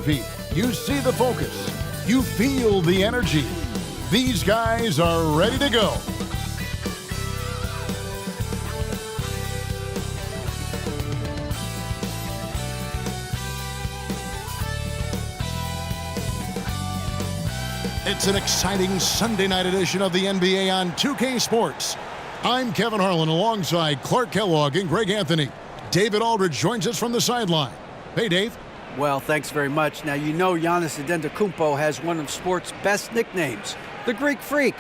You see the focus. You feel the energy. These guys are ready to go. It's an exciting Sunday night edition of the NBA on 2K Sports. I'm Kevin Harlan alongside Clark Kellogg and Greg Anthony. David Aldridge joins us from the sideline. Hey, Dave. Well, thanks very much. Now, you know Giannis Antetokounmpo has one of sports' best nicknames, the Greek Freak.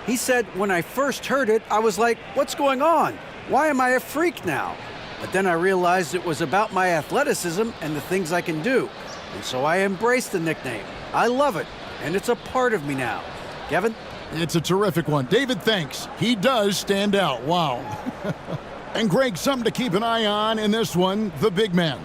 He said, when I first heard it, I was like, what's going on? Why am I a freak now? But then I realized it was about my athleticism and the things I can do. And so I embraced the nickname. I love it, and it's a part of me now. Kevin? It's a terrific one. David, thanks. He does stand out. Wow. And Greg, something to keep an eye on in this one, the big man.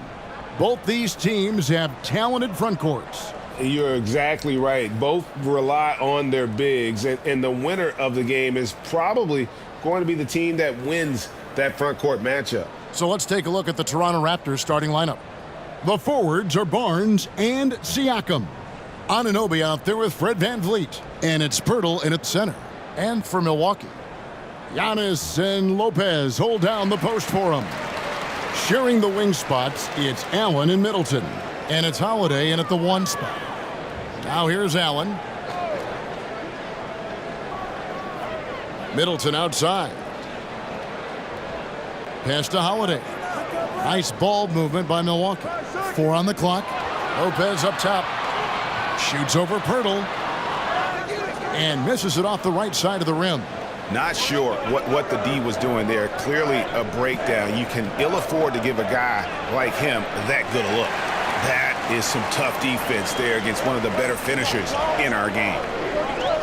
Both these teams have talented front courts. You're exactly right. Both rely on their bigs, and the winner of the game is probably going to be the team that wins that front court matchup. So let's take a look at the Toronto Raptors starting lineup. The forwards are Barnes and Siakam. Anunoby out there with Fred VanVleet. And it's Pirtle in at center. And for Milwaukee, Giannis and Lopez hold down the post for him. Sharing the wing spots, it's Allen and Middleton. And it's Holiday in at the 1 spot. Now here's Allen. Middleton outside. Pass to Holiday. Nice ball movement by Milwaukee. 4 on the clock. Lopez up top. Shoots over Pirtle. And misses it off the right side of the rim. Not sure what the D was doing there. Clearly a breakdown. You can ill afford to give a guy like him that good a look. That is some tough defense there against one of the better finishers in our game.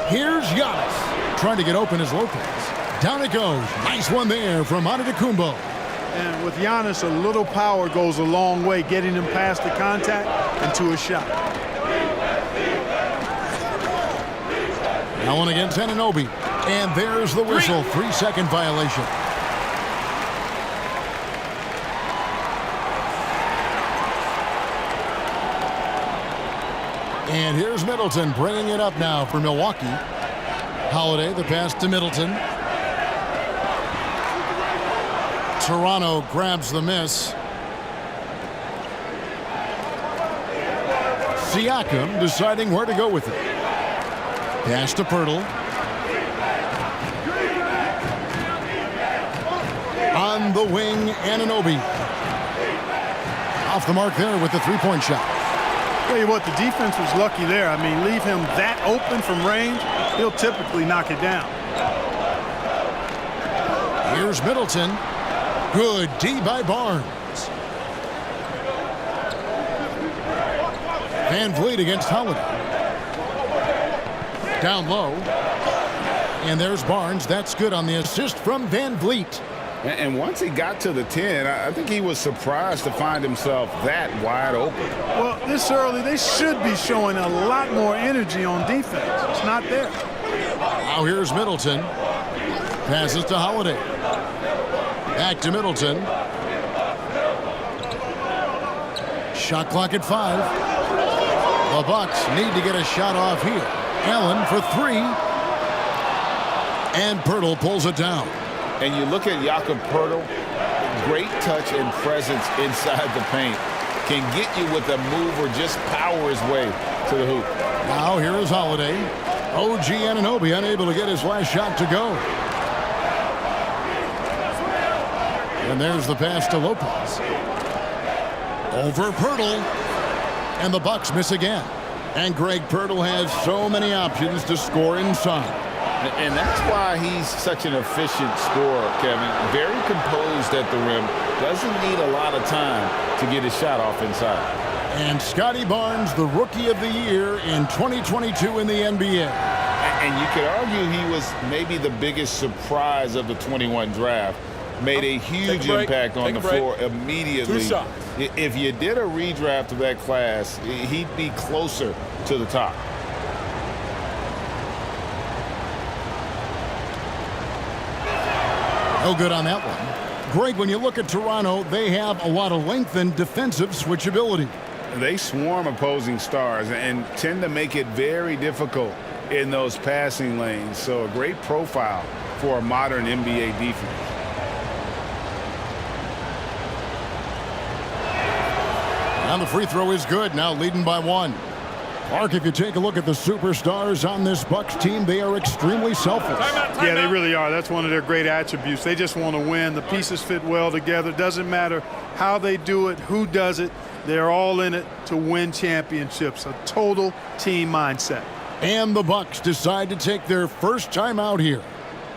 Here's Giannis. Trying to get open as Lopez. Down it goes. Nice one there from Antetokounmpo. And with Giannis, a little power goes a long way, getting him past the contact and to a shot. Allen against Anunoby. And there's the whistle. 3-second violation. And here's Middleton bringing it up now for Milwaukee. Holiday, the pass to Middleton. Toronto grabs the miss. Siakam deciding where to go with it. Pass to Pirtle. On the wing, Anunoby. Off the mark there with the three-point shot. Tell you what, the defense was lucky there. I mean, leave him that open from range, he'll typically knock it down. Here's Middleton. Good D by Barnes. VanVleet against Holiday. Down low. And there's Barnes. That's good on the assist from VanVleet. And once he got to the 10, I think he was surprised to find himself that wide open. Well, this early, they should be showing a lot more energy on defense. It's not there. Now here's Middleton. Passes to Holiday. Back to Middleton. Shot clock at 5. The Bucks need to get a shot off here. Allen for 3. And Pirtle pulls it down. And you look at Jakob Pirtle, great touch and presence inside the paint. Can get you with a move or just power his way to the hoop. Now here is Holiday. OG Anunoby unable to get his last shot to go. And there's the pass to Lopez. Over Pirtle. And the Bucks miss again. And Greg, Pirtle has so many options to score inside. And that's why he's such an efficient scorer, Kevin. Very composed at the rim. Doesn't need a lot of time to get his shot off inside. And Scotty Barnes, the Rookie of the Year in 2022 in the NBA. And you could argue he was maybe the biggest surprise of the 21 draft. Made a huge impact on the floor immediately. If you did a redraft of that class, he'd be closer to the top. No good on that one. Greg, when you look at Toronto, they have a lot of length and defensive switchability. They swarm opposing stars and tend to make it very difficult in those passing lanes. So a great profile for a modern NBA defense. And the free throw is good, now leading by 1. Mark, if you take a look at the superstars on this Bucks team, they are extremely selfless. Yeah, they really are. That's one of their great attributes. They just want to win. The pieces fit well together. Doesn't matter how they do it, who does it. They're all in it to win championships. A total team mindset. And the Bucks decide to take their first time out here.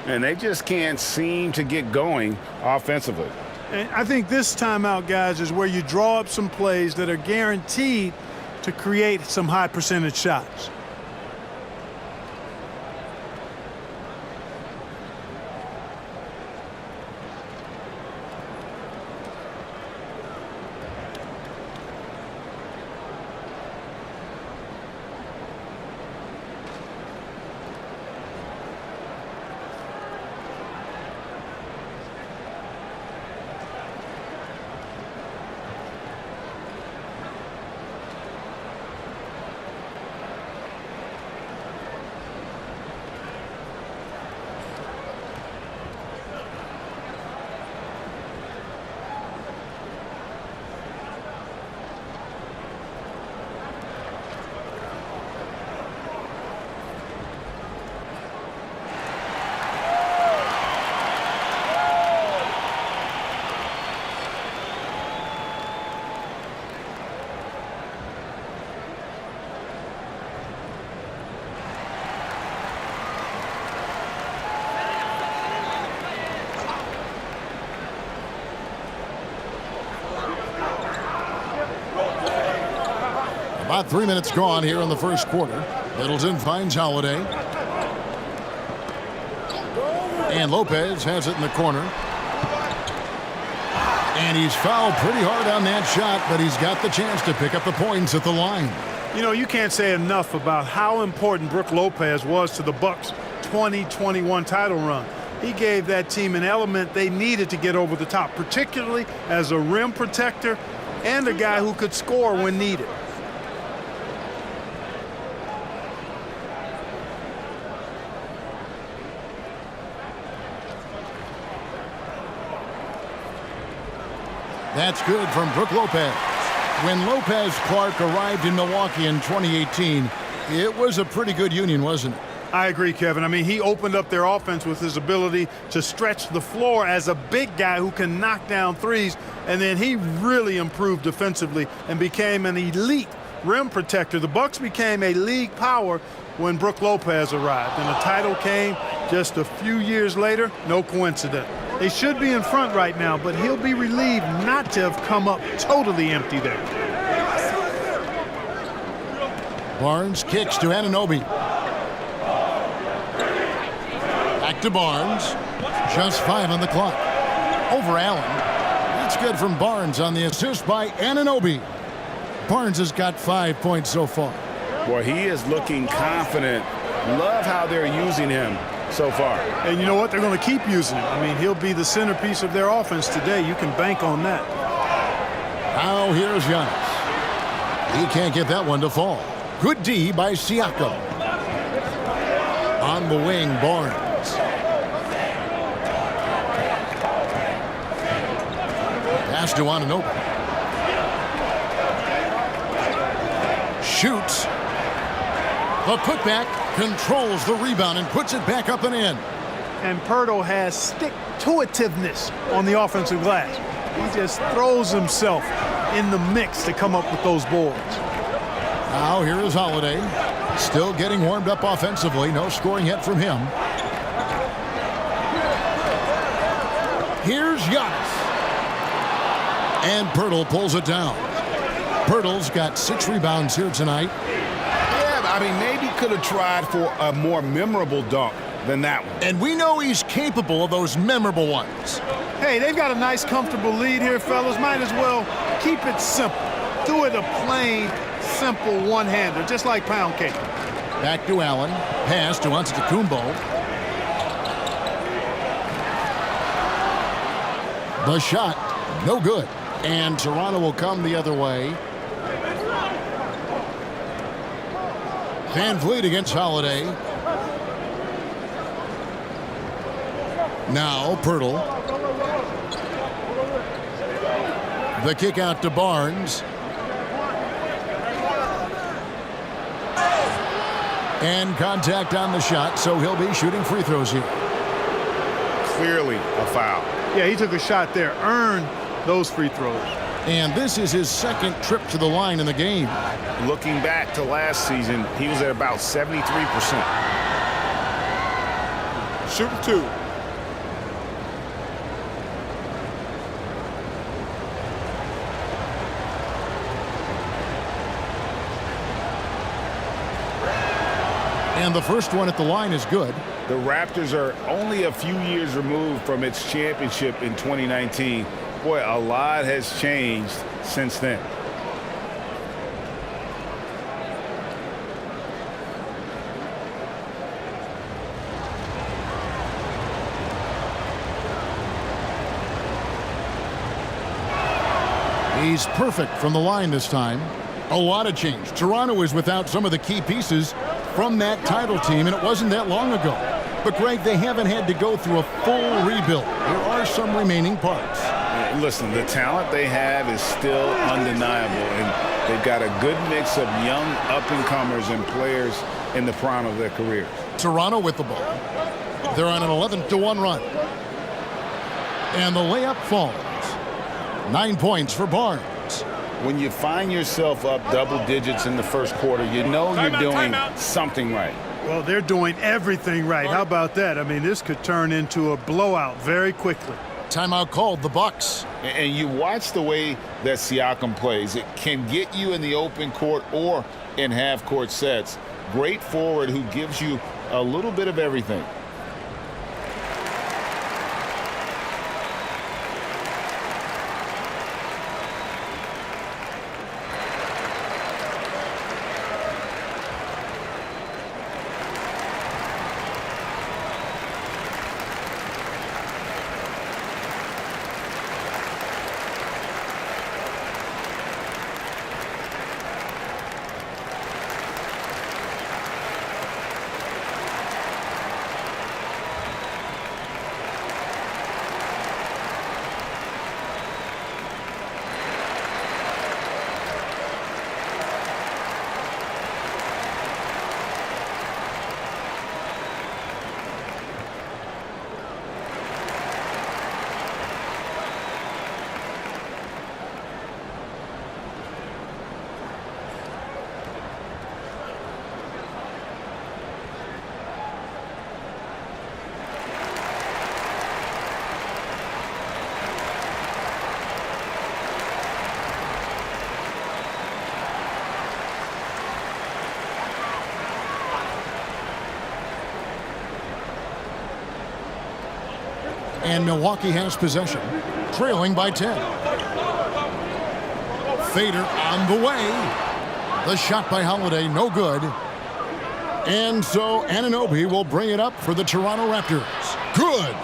And they just can't seem to get going offensively. And I think this timeout, guys, is where you draw up some plays that are guaranteed to create some high percentage shots. About 3 minutes gone here in the first quarter. Middleton finds Holiday. And Lopez has it in the corner. And he's fouled pretty hard on that shot, but he's got the chance to pick up the points at the line. You know, you can't say enough about how important Brook Lopez was to the Bucks' 2021 title run. He gave that team an element they needed to get over the top, particularly as a rim protector and a guy who could score when needed. That's good from Brook Lopez. When Lopez Clark arrived in Milwaukee in 2018, it was a pretty good union, wasn't it? I agree, Kevin. I mean, he opened up their offense with his ability to stretch the floor as a big guy who can knock down threes, and then he really improved defensively and became an elite rim protector. The Bucks became a league power when Brook Lopez arrived, and the title came just a few years later. No coincidence. They should be in front right now, but he'll be relieved not to have come up totally empty there. Barnes kicks to Anunoby. Back to Barnes. Just 5 on the clock. Over Allen. That's good from Barnes on the assist by Anunoby. Barnes has got 5 points so far. Boy, he is looking confident. Love how they're using him so far. And you know what? They're going to keep using him. I mean, he'll be the centerpiece of their offense today. You can bank on that. Now here's Giannis. He can't get that one to fall. Good D by Siakam. On the wing, Barnes. Pass to Anunoby. Shoots. The putback, controls the rebound and puts it back up and in. And Pirtle has stick-to-itiveness on the offensive glass. He just throws himself in the mix to come up with those boards. Now here is Holiday. Still getting warmed up offensively. No scoring yet from him. Here's Giannis. And Pirtle pulls it down. Pirtle's got 6 rebounds here tonight. I mean, maybe could have tried for a more memorable dunk than that one. And we know he's capable of those memorable ones. Hey, they've got a nice, comfortable lead here, fellas. Might as well keep it simple. Do it a plain, simple one-hander, just like pound cake. Back to Allen. Pass to Antetokounmpo. The shot, no good. And Toronto will come the other way. Van Vliet against Holiday. Now Pirtle. The kick out to Barnes. And contact on the shot, so he'll be shooting free throws here. Clearly a foul. Yeah, he took a shot there, earned those free throws. And this is his second trip to the line in the game. Looking back to last season, he was at about 73%. Shooting 2. And the first one at the line is good. The Raptors are only a few years removed from its championship in 2019. Boy, a lot has changed since then. He's perfect from the line this time. A lot of change. Toronto is without some of the key pieces from that title team, and it wasn't that long ago. But, Greg, they haven't had to go through a full rebuild. There are some remaining parts. Listen, the talent they have is still undeniable, and they've got a good mix of young up-and-comers and players in the prime of their careers. Toronto with the ball. They're on an 11-1 run. And the layup falls. 9 points for Barnes. When you find yourself up double digits in the first quarter, you know you're doing something right. Well, they're doing everything right. How about that? I mean, this could turn into a blowout very quickly. Timeout called, the Bucks. And you watch the way that Siakam plays. It can get you in the open court or in half-court sets. Great forward who gives you a little bit of everything. And Milwaukee has possession, trailing by 10. Fader on the way. The shot by Holiday, no good. And so Anunoby will bring it up for the Toronto Raptors. Good.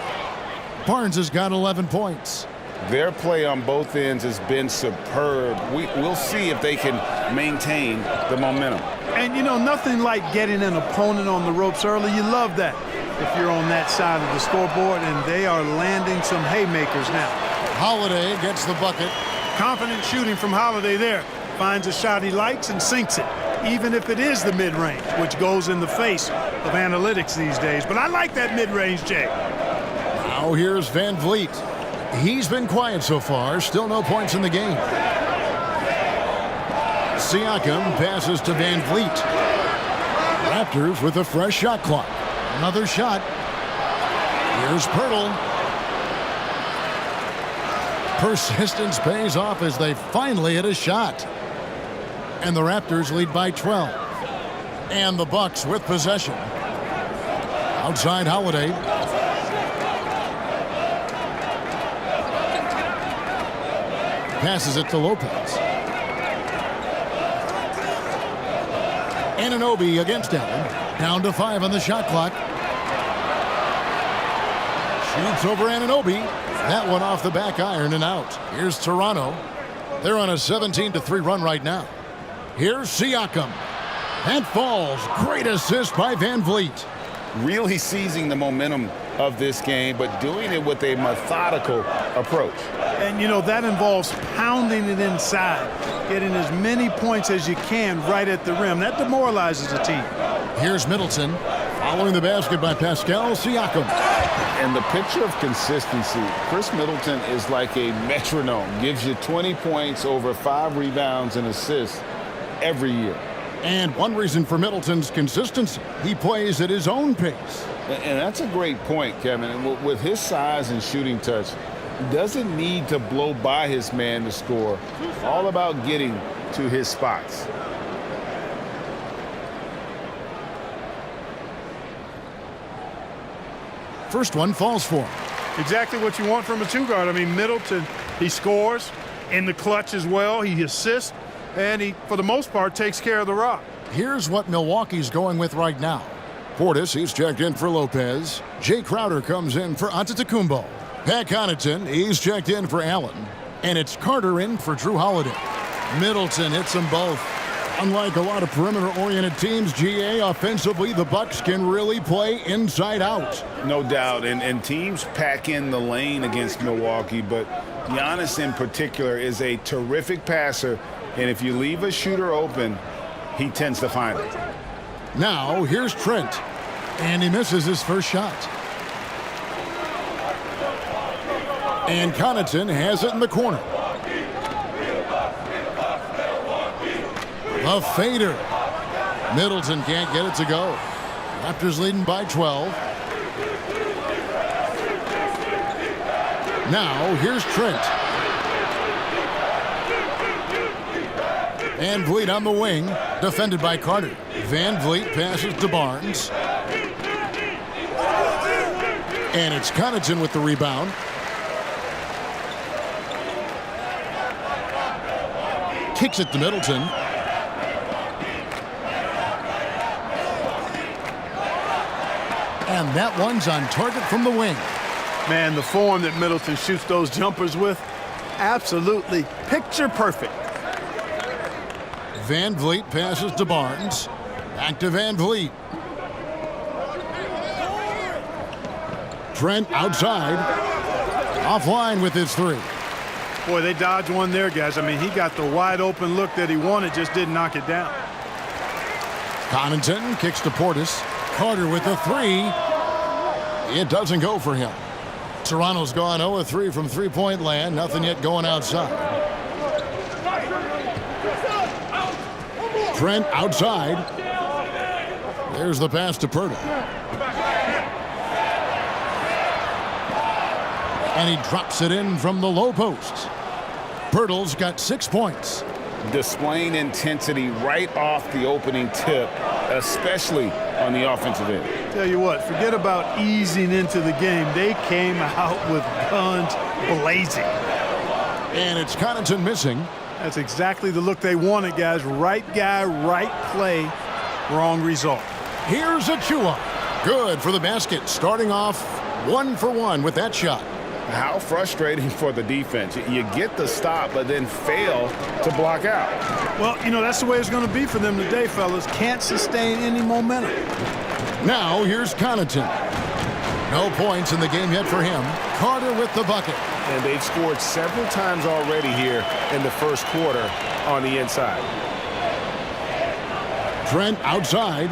Barnes has got 11 points. Their play on both ends has been superb. We'll see if they can maintain the momentum. And, you know, nothing like getting an opponent on the ropes early. You love that if you're on that side of the scoreboard, and they are landing some haymakers now. Holiday gets the bucket. Confident shooting from Holiday there. Finds a shot he likes and sinks it, even if it is the mid-range, which goes in the face of analytics these days. But I like that mid-range, Jay. Now here's Van Vliet. He's been quiet so far. Still no points in the game. Siakam passes to Van Vliet. Raptors with a fresh shot clock. Another shot. Here's Pirtle. Persistence pays off as they finally hit a shot. And the Raptors lead by 12. And the Bucks with possession. Outside Holiday. Passes it to Lopez. Anunoby against Allen. Down to 5 on the shot clock. Shoots over Anunoby. That one off the back iron and out. Here's Toronto. They're on a 17-3 run right now. Here's Siakam. That falls. Great assist by Van Vliet. Really seizing the momentum of this game, but doing it with a methodical approach. And, you know, that involves pounding it inside, getting as many points as you can right at the rim. That demoralizes a team. Here's Middleton following the basket by Pascal Siakam. And the picture of consistency, Chris Middleton is like a metronome. Gives you 20 points, over 5 rebounds and assists every year. And one reason for Middleton's consistency, he plays at his own pace. And that's a great point, Kevin. And with his size and shooting touch, he doesn't need to blow by his man to score. All about getting to his spots. First one falls for him. Exactly what you want from a two-guard. I mean, Middleton, he scores in the clutch as well. He assists, and he, for the most part, takes care of the rock. Here's what Milwaukee's going with right now. Portis, he's checked in for Lopez. Jay Crowder comes in for Antetokounmpo. Pat Connaughton, he's checked in for Allen. And it's Carter in for Drew Holiday. Middleton hits them both. Unlike a lot of perimeter-oriented teams, GA, offensively, the Bucks can really play inside out. No doubt, and teams pack in the lane against Milwaukee, but Giannis in particular is a terrific passer, and if you leave a shooter open, he tends to find it. Now, here's Trent, and he misses his first shot. And Connaughton has it in the corner. A fader. Middleton can't get it to go. Raptors leading by 12. Now, here's Trent. Van Vliet on the wing, defended by Carter. Van Vliet passes to Barnes. And it's Connaughton with the rebound. Kicks it to Middleton. And that one's on target from the wing. Man, the form that Middleton shoots those jumpers with, absolutely picture perfect. Van Vliet passes to Barnes. Back to Van Vliet. Trent outside. Offline with his three. Boy, they dodged one there, guys. I mean, he got the wide open look that he wanted, just didn't knock it down. Connaughton kicks to Portis. Carter with the three. It doesn't go for him. Toronto's gone 0-3 from three-point land. Nothing yet going outside. Trent outside. There's the pass to Pirtle. And he drops it in from the low post. Pirtle's got 6 points. Displaying intensity right off the opening tip, especially on the offensive end. Tell you what, forget about easing into the game. They came out with guns blazing. And it's Connaughton missing. That's exactly the look they wanted, guys. Right guy, right play, wrong result. Here's Achua. Good for the basket. Starting off 1 for 1 with that shot. How frustrating for the defense. You get the stop, but then fail to block out. Well, you know, that's the way it's going to be for them today, fellas. Can't sustain any momentum. Now here's Connaughton. No points in the game yet for him. Carter with the bucket. And they've scored several times already here in the first quarter on the inside. Trent outside.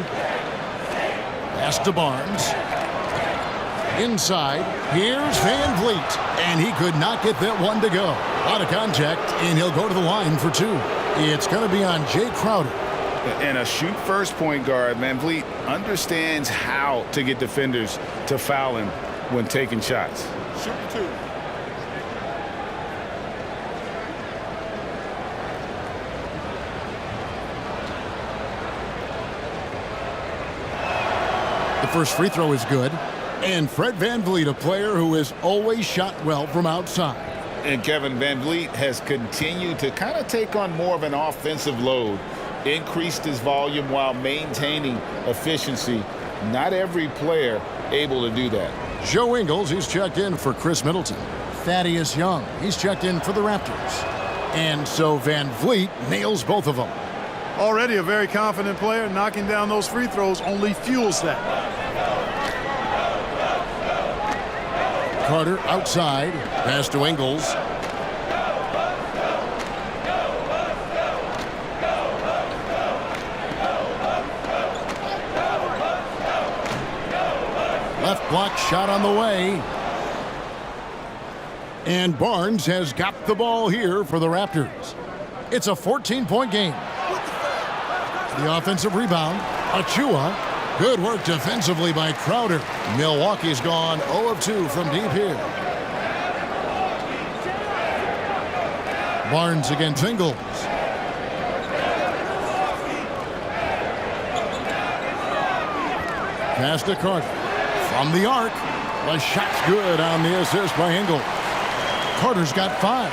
Pass to Barnes. Inside, here's Van Vliet, and he could not get that one to go. Out of contact, and he'll go to the line for 2. It's going to be on Jay Crowder. And a shoot-first point guard, Van Vliet understands how to get defenders to foul him when taking shots. Shooting 2. The first free throw is good. And Fred Van Vliet, a player who has always shot well from outside. And Kevin, Van Vliet has continued to kind of take on more of an offensive load, increased his volume while maintaining efficiency. Not every player able to do that. Joe Ingles, he's checked in for Chris Middleton. Thaddeus Young, he's checked in for the Raptors. And so Van Vliet nails both of them. Already a very confident player. Knocking down those free throws only fuels that. Carter outside. Pass to Ingles. Left block shot on the way. And Barnes has got the ball here for the Raptors. It's a 14-point game. The offensive rebound. Achua. Good work defensively by Crowder. Milwaukee's gone 0 of 2 from deep here. Barnes against Ingles. Pass to Carter. From the arc. The shot's good on the assist by Ingles. Carter's got 5.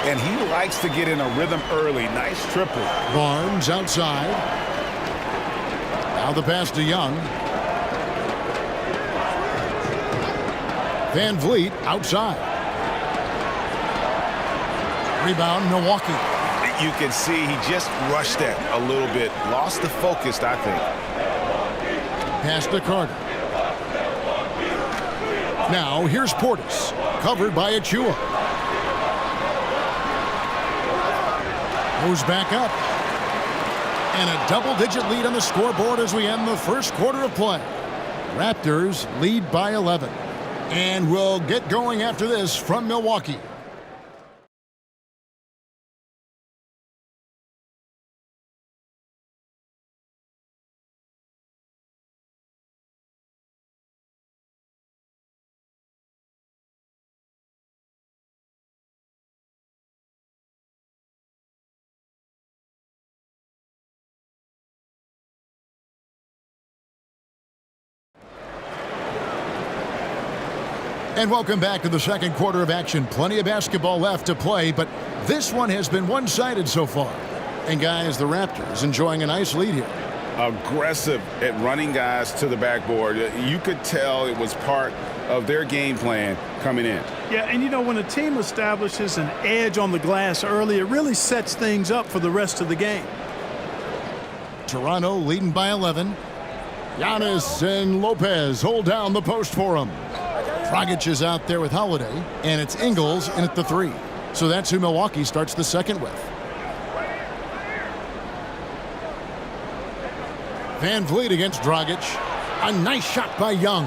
And he likes to get in a rhythm early. Nice triple. Barnes outside. Now the pass to Young. Van Vliet outside. Rebound, Milwaukee. You can see he just rushed that a little bit. Lost the focus, I think. Pass to Carter. Now here's Portis. Covered by Achua. Goes back up. And a double-digit lead on the scoreboard as we end the first quarter of play. Raptors lead by 11. And we'll get going after this from Milwaukee. And welcome back to the second quarter of action. Plenty of basketball left to play, but this one has been one-sided so far. And guys, the Raptors enjoying a nice lead here. Aggressive at running guys to the backboard. You could tell it was part of their game plan coming in. Yeah, and you know, when a team establishes an edge on the glass early, it really sets things up for the rest of the game. Toronto leading by 11. Giannis and Lopez hold down the post for him. Dragic is out there with Holiday, and it's Ingles in at the 3. So that's who Milwaukee starts the second with. Van Vliet against Dragic. A nice shot by Young.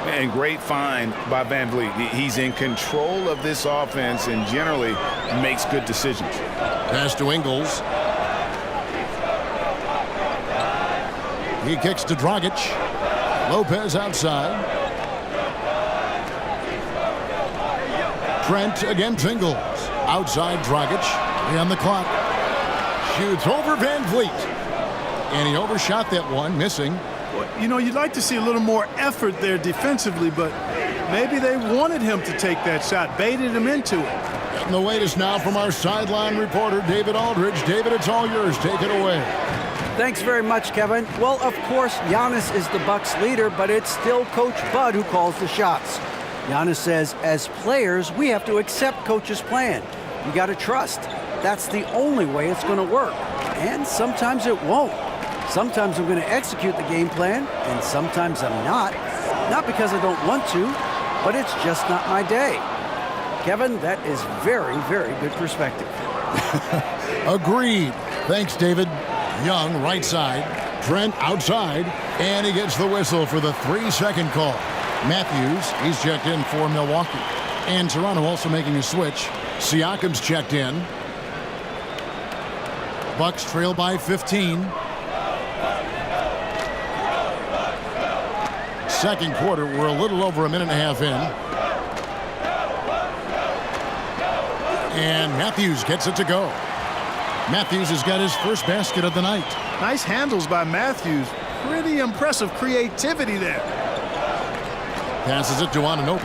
And great find by Van Vliet. He's in control of this offense and generally makes good decisions. Pass to Ingles. He kicks to Dragic. Lopez outside. Trent against Ingles. Outside Dragic. 3 on the clock. Shoots over Van Vliet. And he overshot that one, missing. You know, you'd like to see a little more effort there defensively, but maybe they wanted him to take that shot, baited him into it. Getting the latest now from our sideline reporter, David Aldridge. David, it's all yours. Take it away. Thanks very much, Kevin. Well, of course, Giannis is the Bucks' leader, but it's still Coach Bud who calls the shots. Giannis says, as players, we have to accept Coach's plan. You got to trust. That's the only way it's going to work. And sometimes it won't. Sometimes I'm going to execute the game plan, and sometimes I'm not. Not because I don't want to, but it's just not my day. Kevin, that is very, very good perspective. Agreed. Thanks, David. Young, right side. Trent outside. And he gets the whistle for the 3-second call. Matthews, he's checked in for Milwaukee. And Toronto also making a switch. Siakam's checked in. Bucks trail by 15. Second quarter, we're a little over a minute and a half in. And Matthews gets it to go. Matthews has got his first basket of the night. Nice handles by Matthews. Pretty impressive creativity there. Passes it to Anunoby.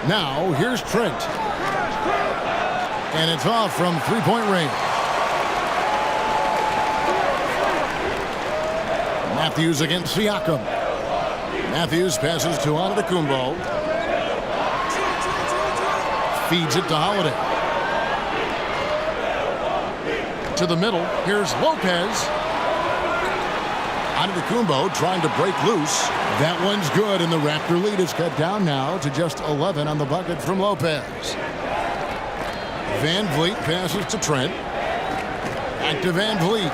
Now, here's Trent. And it's off from three-point range. Matthews against Siakam. Matthews passes to Antetokounmpo. Feeds it to Holiday. To the middle. Here's Lopez. Antetokounmpo trying to break loose. That one's good, and the Raptor lead is cut down now to just 11 on the bucket from Lopez. Van Vliet passes to Trent. Back to Van Vliet.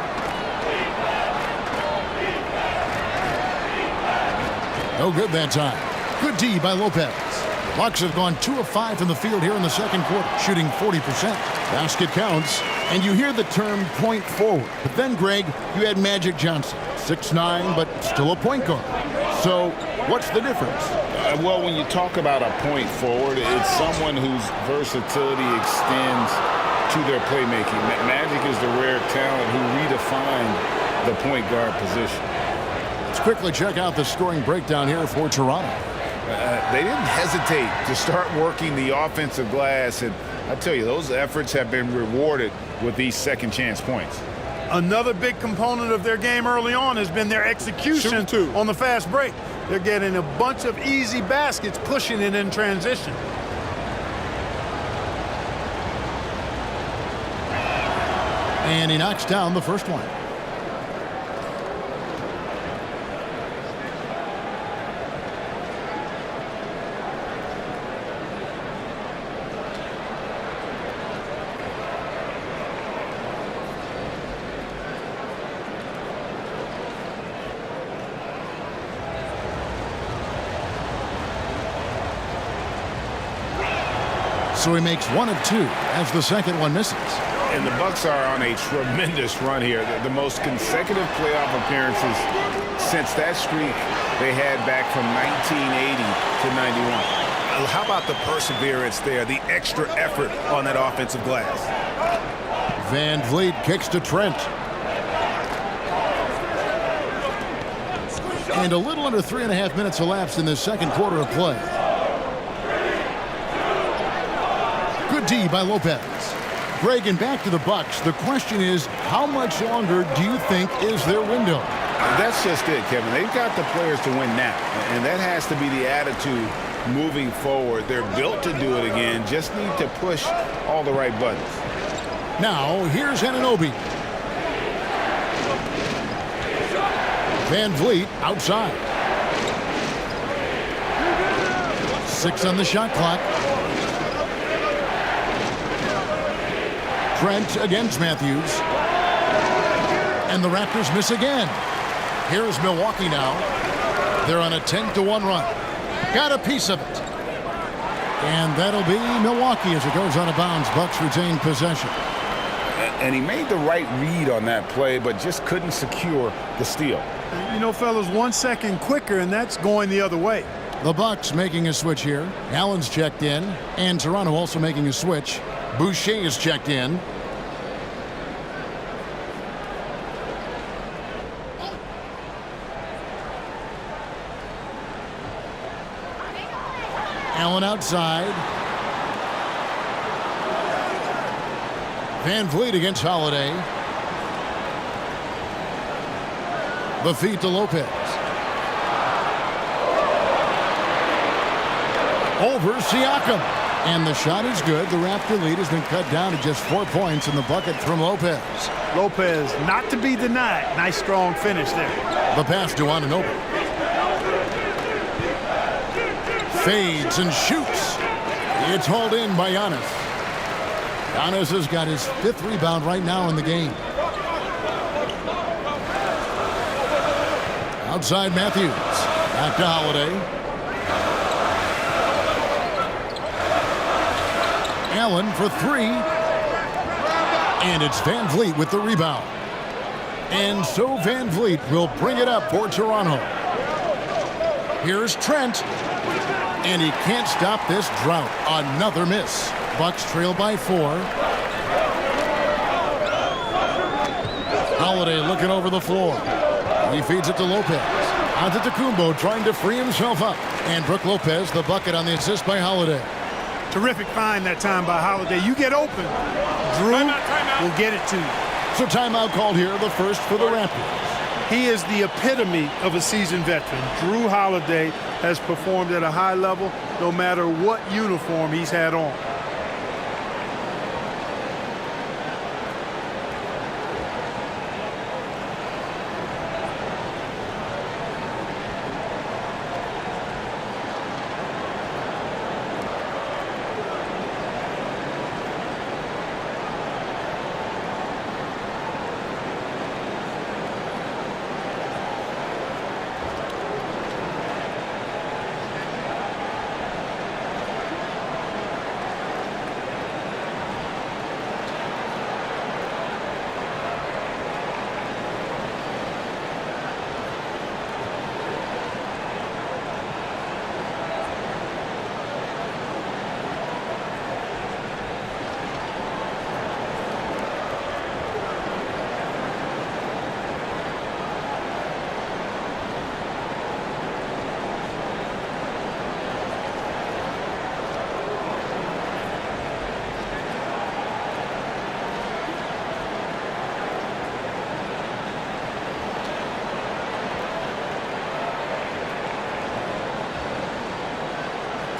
No good that time. Good D by Lopez. Bucks have gone 2 of 5 from the field here in the second quarter, shooting 40%. Basket counts, and you hear the term point forward. But then, Greg, you had Magic Johnson, 6'9", but still a point guard. So what's the difference? Well, when you talk about a point forward, it's someone whose versatility extends to their playmaking. Magic is the rare talent who redefined the point guard position. Let's quickly check out the scoring breakdown here for Toronto. They didn't hesitate to start working the offensive glass, and I tell you, those efforts have been rewarded with these second chance points. Another big component of their game early on has been their execution on the fast break. They're getting a bunch of easy baskets, pushing it in transition. And he knocks down the first one. So he makes 1 of 2 as the second one misses. And the Bucks are on a tremendous run here. The most consecutive playoff appearances since that streak they had back from 1980 to 91. How about the perseverance there, the extra effort on that offensive glass? Van Vliet kicks to Trent. And a little under 3.5 minutes elapsed in this second quarter of play. Good D by Lopez. Greg, and back to the Bucks. The question is, how much longer do you think is their window? That's just it, Kevin. They've got the players to win now, and that has to be the attitude moving forward. They're built to do it again, just need to push all the right buttons. Now, here's Anunoby. Van Vliet outside. 6 on the shot clock. Trent against Matthews. And the Raptors miss again. Here's Milwaukee now. They're on a 10-1 run. Got a piece of it. And that'll be Milwaukee as it goes out of bounds. Bucks retain possession. And he made the right read on that play, but just couldn't secure the steal. You know, fellas, 1 second quicker, and that's going the other way. The Bucks making a switch here. Allen's checked in. And Toronto also making a switch. Boucher is checked in. Allen outside. Van Vliet against Holiday. The feed to Lopez. Over Siakam. And the shot is good. The Raptor lead has been cut down to just 4 points in the bucket from Lopez. Lopez, not to be denied. Nice, strong finish there. The pass to Anunoby. Fades and shoots. It's hauled in by Giannis. Giannis has got his 5th rebound right now in the game. Outside Matthews. Back to Holiday. Allen for 3. And it's Van Vliet with the rebound. And so Van Vliet will bring it up for Toronto. Here's Trent. And he can't stop this drought. Another miss. Bucks trail by 4. Holiday looking over the floor. He feeds it to Lopez. Antetokounmpo trying to free himself up. And Brook Lopez, the bucket on the assist by Holiday. Terrific find that time by Holiday. You get open. Drew will get it to you. So timeout called here, the first for the Raptors. He is the epitome of a seasoned veteran. Drew Holiday has performed at a high level no matter what uniform he's had on.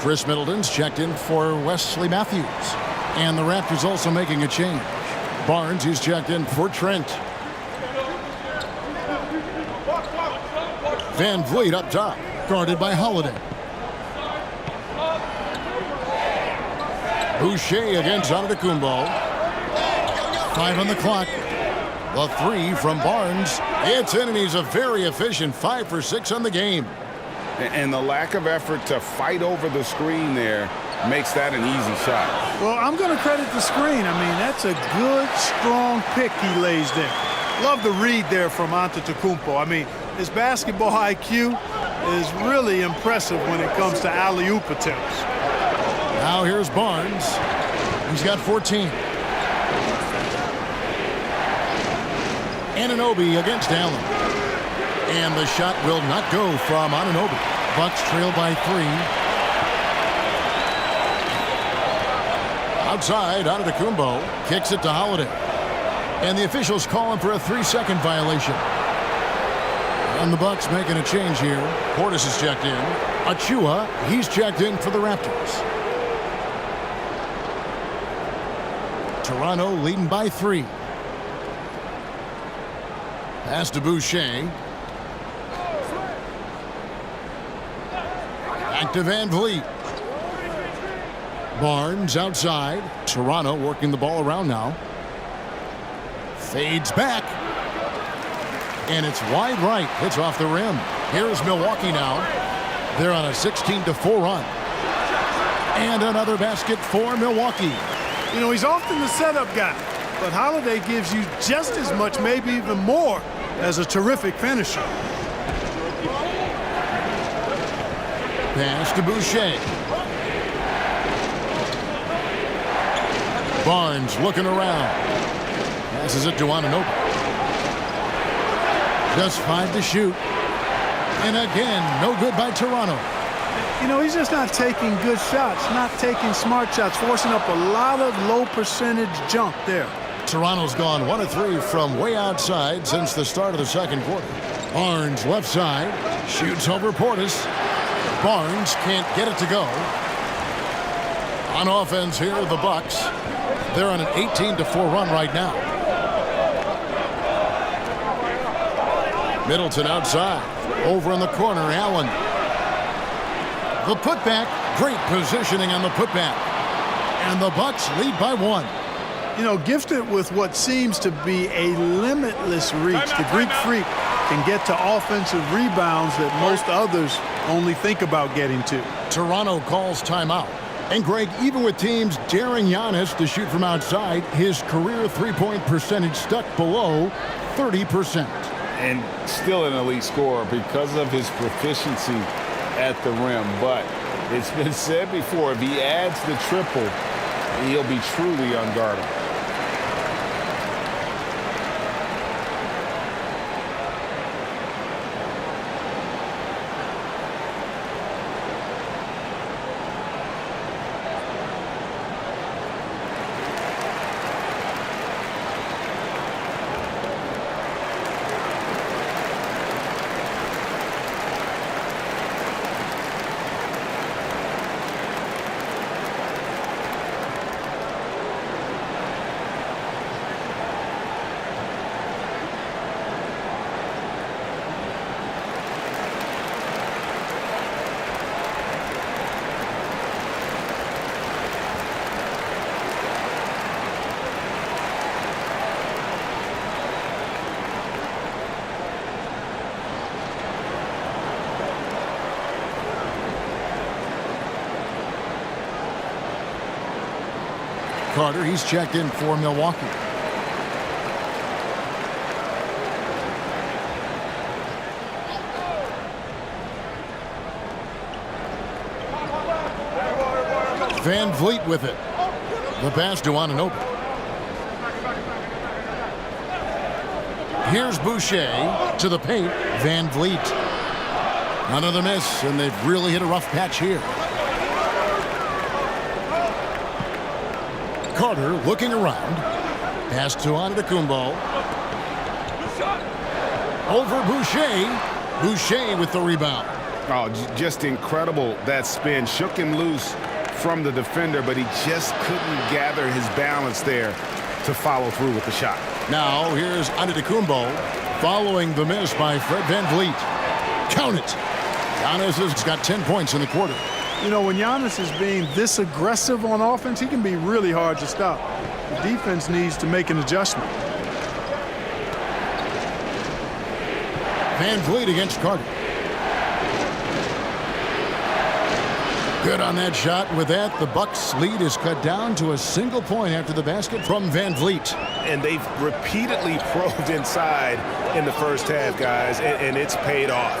Chris Middleton's checked in for Wesley Matthews. And the Raptors also making a change. Barnes, he's checked in for Trent. Van Vliet up top, guarded by Holiday. Boucher against Antetokounmpo. 5 on the clock. The 3 from Barnes. It's in, and he's a very efficient 5 for 6 on the game. And the lack of effort to fight over the screen there makes that an easy shot. Well, I'm going to credit the screen. I mean, that's a good, strong pick he lays there. Love the read there from Antetokounmpo. I mean, his basketball IQ is really impressive when it comes to alley-oop attempts. Now here's Barnes. He's got 14. Anunoby against Allen. And the shot will not go from Anunoby. Bucks trail by 3. Outside, Antetokounmpo kicks it to Holiday. And the officials call him for a 3-second violation. And the Bucks making a change here. Portis is checked in. Achua, he's checked in for the Raptors. Toronto leading by 3. Pass to Boucher. Back to Van Vliet. Barnes outside. Toronto working the ball around now. Fades back. And it's wide right. Hits off the rim. Here's Milwaukee now. They're on a 16-4 run. And another basket for Milwaukee. You know, he's often the setup guy, but Holiday gives you just as much, maybe even more, as a terrific finisher. Pass to Boucher. Barnes looking around. Passes it to Anunoby. Just 5 to shoot. And again, no good by Toronto. You know, he's just not taking good shots, not taking smart shots, forcing up a lot of low percentage jump there. Toronto's gone 1 of 3 from way outside since the start of the second quarter. Barnes left side, shoots over Portis. Barnes can't get it to go. On offense here, the Bucks. They're on an 18-4 run right now. Middleton outside. Over in the corner, Allen. The putback, great positioning on the putback. And the Bucks lead by 1. You know, gifted with what seems to be a limitless reach, the Greek Freak can get to offensive rebounds that most others only think about getting to. Toronto calls timeout. And Greg, even with teams daring Giannis to shoot from outside, his career three-point percentage stuck below 30%. And still an elite scorer because of his proficiency at the rim. But it's been said before, if he adds the triple, he'll be truly unguardable. Carter, he's checked in for Milwaukee. Van Vliet with it. The pass to Anunoby. Here's Boucher to the paint. Van Vliet. Another miss, and they've really hit a rough patch here. Carter looking around. Pass to Antetokounmpo. Over Boucher. Boucher with the rebound. Oh, just incredible, that spin. Shook him loose from the defender, but he just couldn't gather his balance there to follow through with the shot. Now here's Antetokounmpo following the miss by Fred VanVleet. Count it. Giannis has got 10 points in the quarter. You know, when Giannis is being this aggressive on offense, he can be really hard to stop. The defense needs to make an adjustment. VanVleet against Carter. Good on that shot. With that, the Bucks' lead is cut down to a single point after the basket from VanVleet. And they've repeatedly probed inside in the first half, guys, and it's paid off.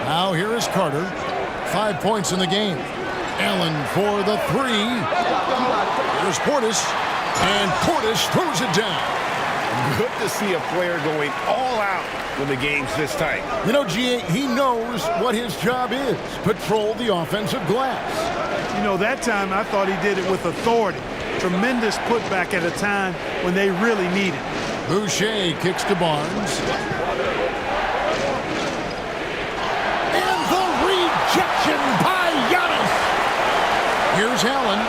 Now here is Carter. 5 points in the game. Allen for the three. Here's Portis. And Portis throws it down. Good to see a player going all out when the game's this tight. You know, G.A., he knows what his job is. Patrol the offensive glass. You know, that time I thought he did it with authority. Tremendous putback at a time when they really need it. Boucher kicks to Barnes. And the rejection by Giannis. Here's Allen.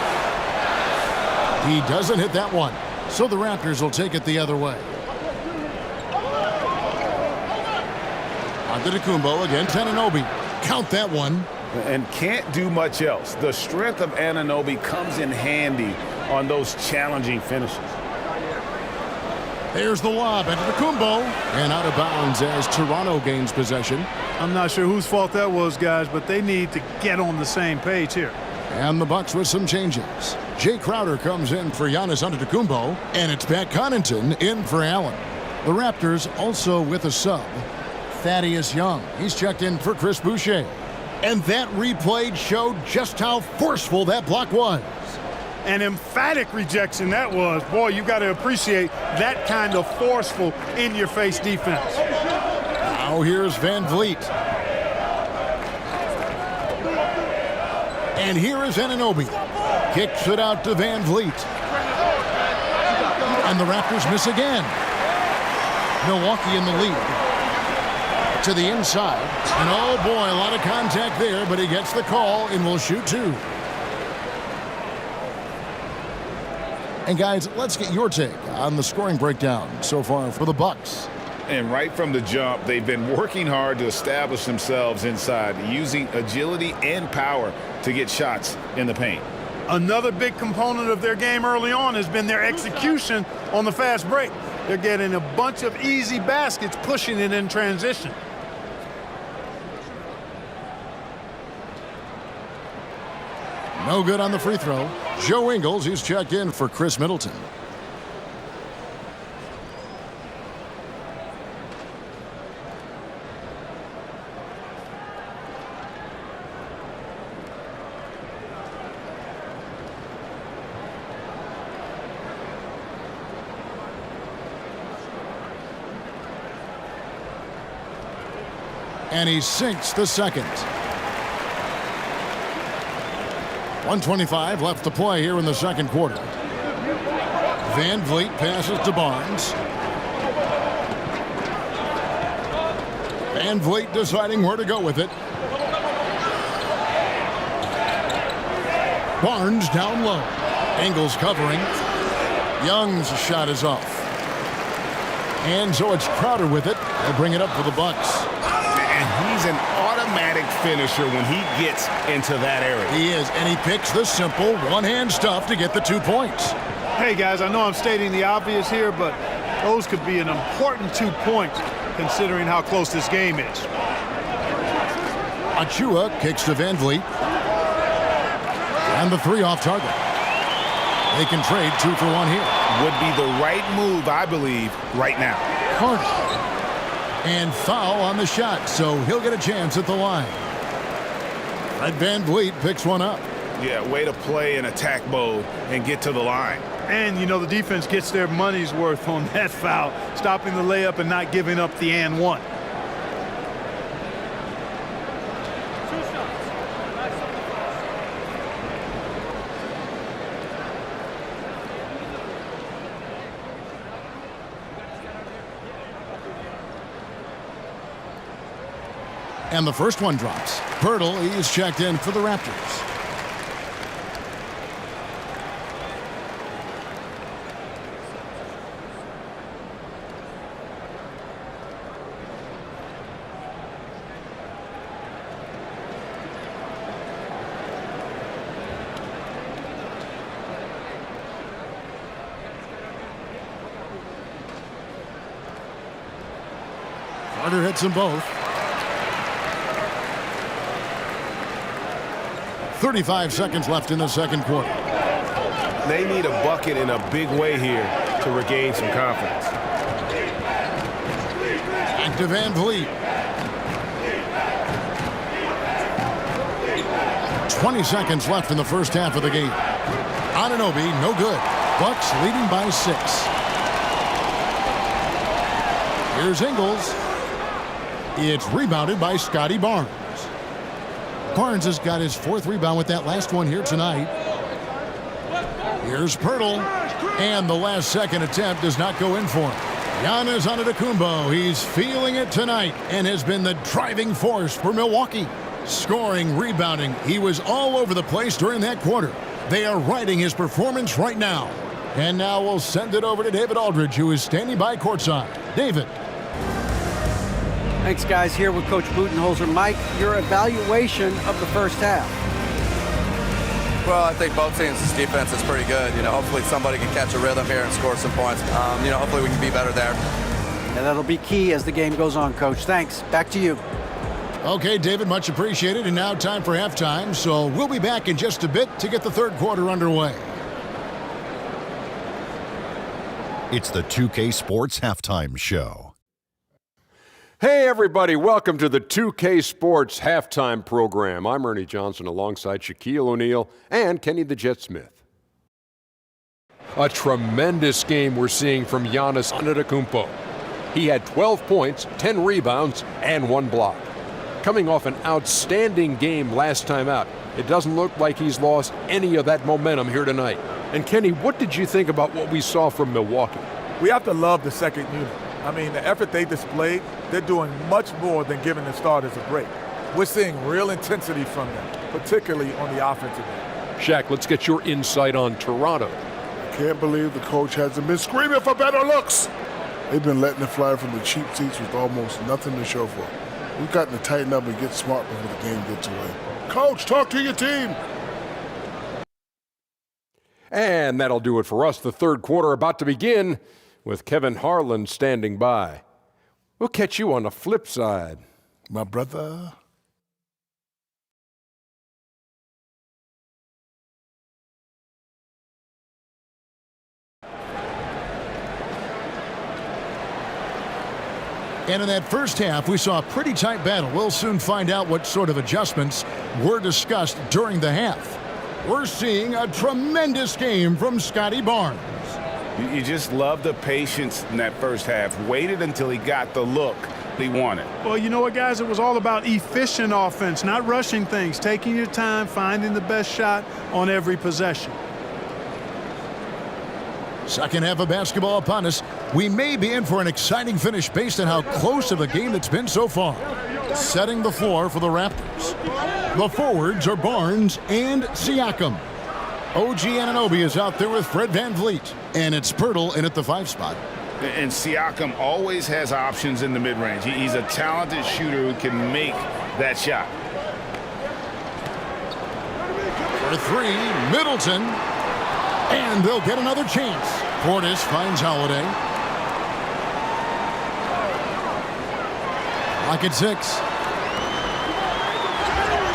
He doesn't hit that one. So the Raptors will take it the other way. Antetokounmpo against Anunoby. Count that one. And can't do much else. The strength of Anunoby comes in handy on those challenging finishes. There's the lob. Antetokounmpo. And out of bounds as Toronto gains possession. I'm not sure whose fault that was, guys, but they need to get on the same page here. And the Bucks with some changes. Jay Crowder comes in for Giannis Antetokounmpo, and it's Pat Connaughton in for Allen. The Raptors also with a sub. Thaddeus Young. He's checked in for Chris Boucher. And that replay showed just how forceful that block was. An emphatic rejection that was. Boy, you got to appreciate that kind of forceful, in-your-face defense. Now here's VanVleet. And here is Anunoby. Kicks it out to VanVleet. And the Raptors miss again. Milwaukee in the lead. To the inside. And oh boy, a lot of contact there, but he gets the call and will shoot two. And guys, let's get your take on the scoring breakdown so far for the Bucks. And right from the jump, they've been working hard to establish themselves inside, using agility and power to get shots in the paint. Another big component of their game early on has been their execution on the fast break. They're getting a bunch of easy baskets, pushing it in transition. No good on the free throw. Joe Ingles, he's checked in for Chris Middleton. And he sinks the second. 1:25 left to play here in the second quarter. VanVleet passes to Barnes. VanVleet deciding where to go with it. Barnes down low. Ingles covering. Young's shot is off. And so it's Crowder with it. They'll bring it up for the Bucks. And he's an automatic finisher when he gets into that area. He is, and he picks the simple one-hand stuff to get the 2 points. Hey, guys, I know I'm stating the obvious here, but those could be an important 2 points considering how close this game is. Achua kicks to VanVleet. And the three off target. They can trade 2 for 1 here. Would be the right move, I believe, right now. Carter. And foul on the shot, so he'll get a chance at the line. Fred VanVleet picks one up. Yeah, way to play in attack mode and get to the line. And, you know, the defense gets their money's worth on that foul, stopping the layup and not giving up the and one. And the first one drops. Pirtle, he's checked in for the Raptors. Carter hits them both. 35 seconds left in the second quarter. They need a bucket in a big way here to regain some confidence. Back to Van Vliet. 20 seconds left in the first half of the game. Anunoby, no good. Bucks leading by 6. Here's Ingles. It's rebounded by Scotty Barnes. Barnes has got his 4th rebound with that last one here tonight. Here's Pirtle. And the last second attempt does not go in for him. Giannis Antetokounmpo, he's feeling it tonight and has been the driving force for Milwaukee. Scoring, rebounding, he was all over the place during that quarter. They are riding his performance right now. And now we'll send it over to David Aldridge, who is standing by courtside. David. Thanks, guys. Here with Coach Budenholzer. Mike, your evaluation of the first half. Well, I think both teams' defense is pretty good. Hopefully somebody can catch a rhythm here and score some points. Hopefully we can be better there. And that'll be key as the game goes on, Coach. Thanks. Back to you. Okay, David, much appreciated. And now time for halftime. So we'll be back in just a bit to get the third quarter underway. It's the 2K Sports Halftime Show. Hey, everybody. Welcome to the 2K Sports Halftime Program. I'm Ernie Johnson alongside Shaquille O'Neal and Kenny the Jet Smith. A tremendous game we're seeing from Giannis Antetokounmpo. He had 12 points, 10 rebounds, and 1 block. Coming off an outstanding game last time out, it doesn't look like he's lost any of that momentum here tonight. And Kenny, what did you think about what we saw from Milwaukee? We have to love the second unit. I mean, the effort they displayed, they're doing much more than giving the starters a break. We're seeing real intensity from them, particularly on the offensive end. Shaq, let's get your insight on Toronto. I can't believe the coach hasn't been screaming for better looks. They've been letting it fly from the cheap seats with almost nothing to show for it. We've got to tighten up and get smart before the game gets away. Coach, talk to your team. And that'll do it for us. The third quarter about to begin with Kevin Harlan standing by. We'll catch you on the flip side. My brother. And in that first half, we saw a pretty tight battle. We'll soon find out what sort of adjustments were discussed during the half. We're seeing a tremendous game from Scotty Barnes. You just love the patience in that first half. Waited until he got the look he wanted. Well, you know what, guys? It was all about efficient offense, not rushing things, taking your time, finding the best shot on every possession. Second half of basketball upon us. We may be in for an exciting finish based on how close of a game it's been so far. Setting the floor for the Raptors. The forwards are Barnes and Siakam. OG Anunoby is out there with Fred VanVleet. And it's Pirtle in at the 5 spot. And Siakam always has options in the mid-range. He's a talented shooter who can make that shot. For 3, Middleton. And they'll get another chance. Portis finds Holiday. Clock at 6.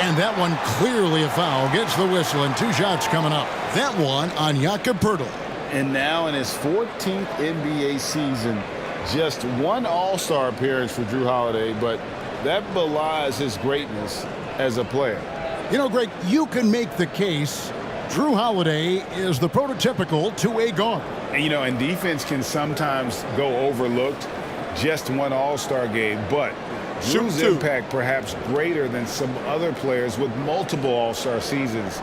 And that one clearly a foul. Gets the whistle and 2 shots coming up. That one on Jakob Pirtle. And now in his 14th NBA season, just 1 All-Star appearance for Drew Holiday, but that belies his greatness as a player. You know, Greg, you can make the case Drew Holiday is the prototypical two-way guard. And defense can sometimes go overlooked. Just 1 All-Star game, but Drew's impact perhaps greater than some other players with multiple All-Star seasons.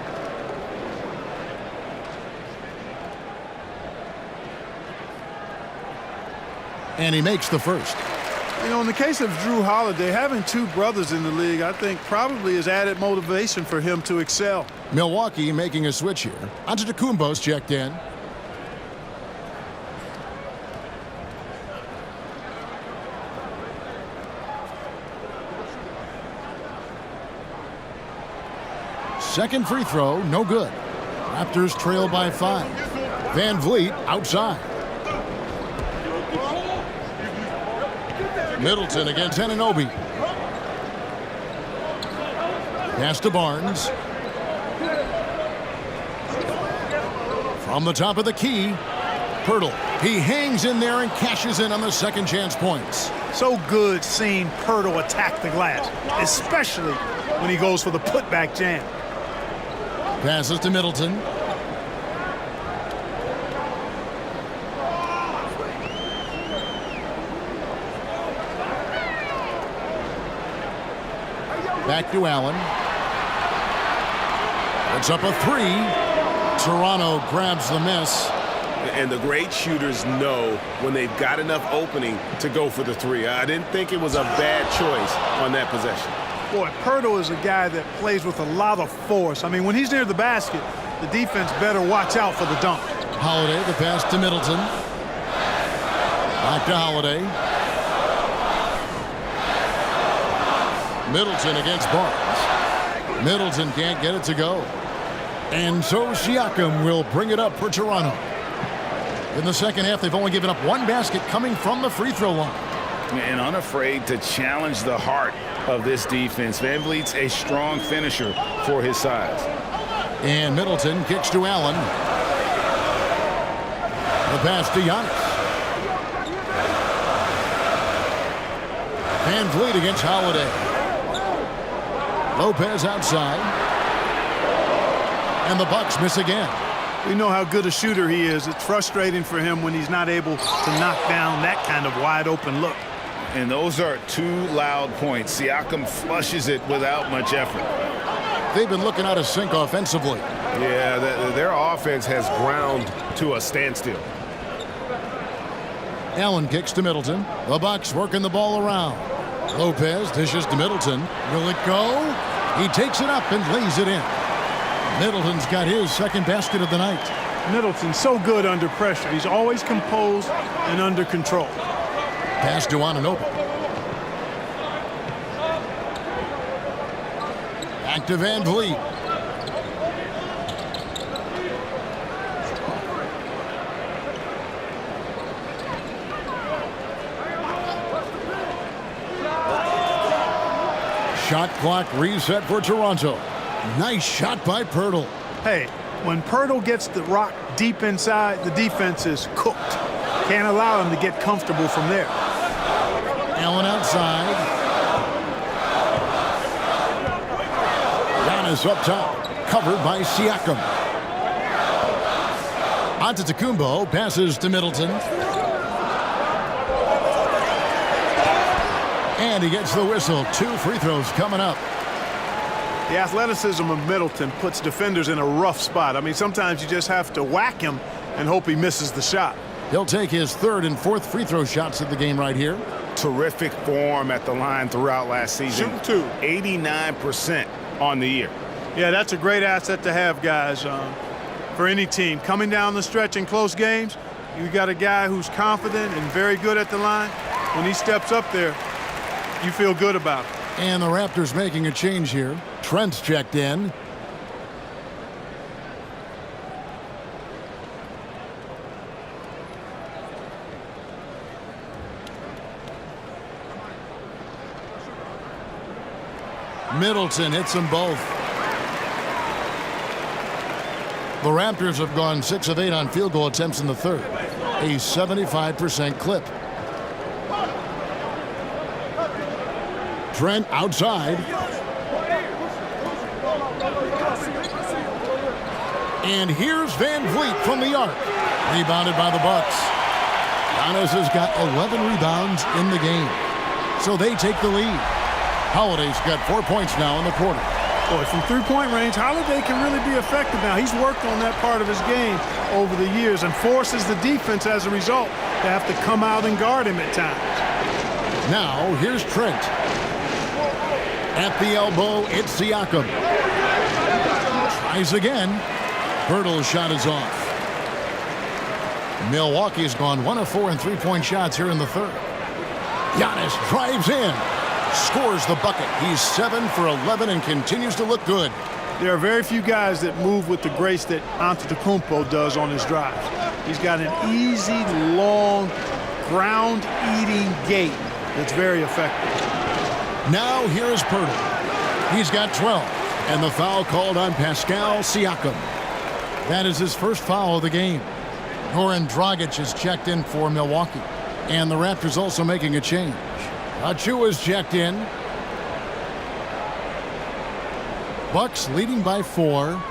And he makes the first. You know, in the case of Drew Holiday, having two brothers in the league, I think probably is added motivation for him to excel. Milwaukee making a switch here. Antetokounmpo's checked in. Second free throw, no good. Raptors trail by 5. Van Vliet outside. Middleton against Anunoby. Pass to Barnes. From the top of the key, Pirtle. He hangs in there and cashes in on the second chance points. So good seeing Pirtle attack the glass, especially when he goes for the putback jam. Passes to Middleton. Back to Allen. It's up a 3. Toronto grabs the miss. And the great shooters know when they've got enough opening to go for the 3. I didn't think it was a bad choice on that possession. Boy, Pirtle is a guy that plays with a lot of force. I mean, when he's near the basket, the defense better watch out for the dunk. Holiday, the pass to Middleton. Back to Holiday. Middleton against Barnes. Middleton can't get it to go. And so Siakam will bring it up for Toronto. In the second half, they've only given up 1 basket coming from the free throw line. And unafraid to challenge the heart of this defense. Van Vliet's a strong finisher for his size. And Middleton kicks to Allen. The pass to Giannis. Van Vliet against Holiday. Lopez outside. And the Bucks miss again. We know how good a shooter he is. It's frustrating for him when he's not able to knock down that kind of wide open look. And those are 2 loud points. Siakam flushes it without much effort. They've been looking out of sync offensively. Yeah, their offense has ground to a standstill. Allen kicks to Middleton. The Bucks working the ball around. Lopez dishes to Middleton. Will it go? He takes it up and lays it in. Middleton's got his second basket of the night. Middleton's so good under pressure. He's always composed and under control. Pass to Anunoby. Back to Van Vliet. Shot clock reset for Toronto. Nice shot by Pirtle. Hey, when Pirtle gets the rock deep inside, the defense is cooked. Can't allow him to get comfortable from there. Allen outside. Giannis up top, covered by Siakam. Antetokounmpo passes to Middleton. And he gets the whistle. 2 free throws coming up. The athleticism of Middleton puts defenders in a rough spot. I mean, sometimes you just have to whack him and hope he misses the shot. He'll take his 3rd and 4th free throw shots of the game right here. Terrific form at the line throughout last season. Shooting 2. 89% on the year. Yeah, that's a great asset to have, guys, for any team. Coming down the stretch in close games, you got a guy who's confident and very good at the line. When he steps up there, you feel good about it. And the Raptors making a change here. Trent's checked in. Middleton hits them both. The Raptors have gone 6 of 8 on field goal attempts in the 3rd. A 75% clip. Trent outside. And here's Van Vliet from the arc. Rebounded by the Bucks. Giannis has got 11 rebounds in the game. So they take the lead. Holiday's got 4 points now in the quarter. Boy, from 3-point range, Holiday can really be effective now. He's worked on that part of his game over the years and forces the defense as a result to have to come out and guard him at times. Now, here's Trent. At the elbow, it's Siakam. Tries again. Pirtle's shot is off. Milwaukee's gone 1 of 4 in three-point shots here in the third. Giannis drives in. Scores the bucket. He's 7 for 11 and continues to look good. There are very few guys that move with the grace that Antetokounmpo does on his drives. He's got an easy, long, ground-eating gait that's very effective. Now here is Pirtle. He's got 12. And the foul called on Pascal Siakam. That is his first foul of the game. Goran Dragic is checked in for Milwaukee. And the Raptors also making a change. Achua's checked in. Bucks leading by 4.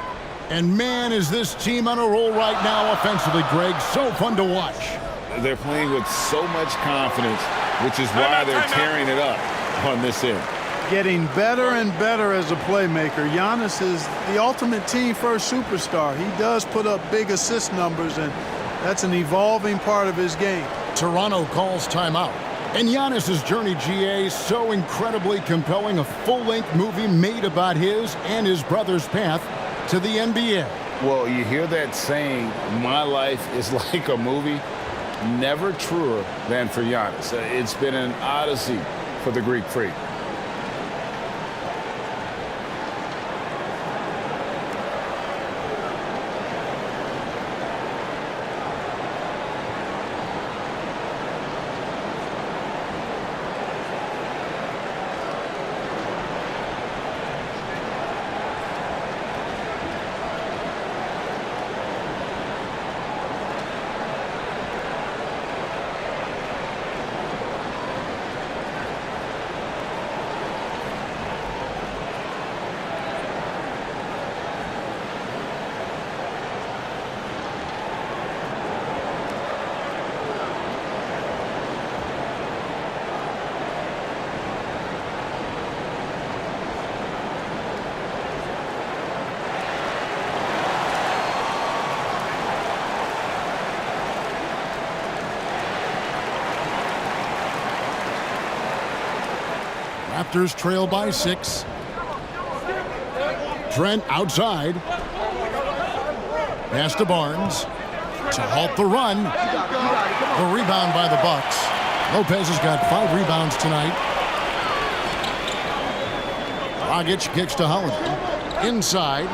And man, is this team on a roll right now offensively, Greg. So fun to watch. They're playing with so much confidence, which is why they're tearing it up on this end. Getting better and better as a playmaker. Giannis is the ultimate team-first superstar. He does put up big assist numbers, and that's an evolving part of his game. Toronto calls timeout. And Giannis's journey, GA, so incredibly compelling. A full-length movie made about his and his brother's path to the NBA. Well, you hear that saying, my life is like a movie. Never truer than for Giannis. It's been an odyssey for the Greek Freak. Raptors trail by 6. Trent outside. Pass to Barnes to halt the run. The rebound by the Bucks. Lopez has got 5 rebounds tonight. Dragic kicks to Holiday. Inside.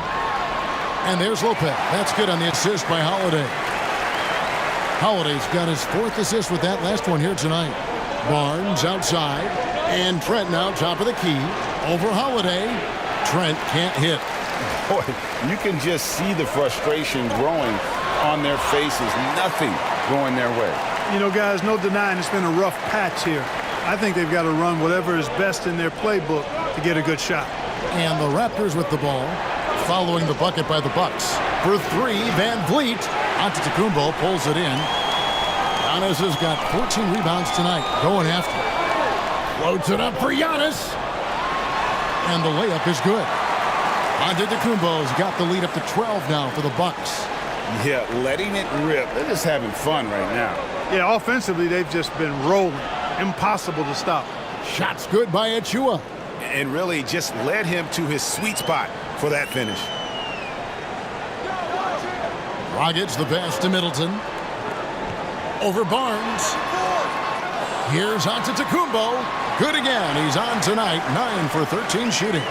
And there's Lopez. That's good on the assist by Holiday. Holiday's got his 4th assist with that last one here tonight. Barnes outside. And Trent now top of the key. Over Holiday. Trent can't hit. Boy, you can just see the frustration growing on their faces. Nothing going their way. You know, guys, no denying it's been a rough patch here. I think they've got to run whatever is best in their playbook to get a good shot. And the Raptors with the ball, following the bucket by the Bucks. For 3, Van Vliet. Antetokounmpo pulls it in. Giannis has got 14 rebounds tonight. Going after. Floats it up for Giannis. And the layup is good. Antetokounmpo's got the lead up to 12 now for the Bucks. Yeah, letting it rip. They're just having fun right now. Yeah, offensively, they've just been rolling. Impossible to stop. Shots good by Achua. And really just led him to his sweet spot for that finish. Dragic the pass to Middleton. Over Barnes. Here's Antetokounmpo. Good again. He's on tonight. 9 for 13 shooting.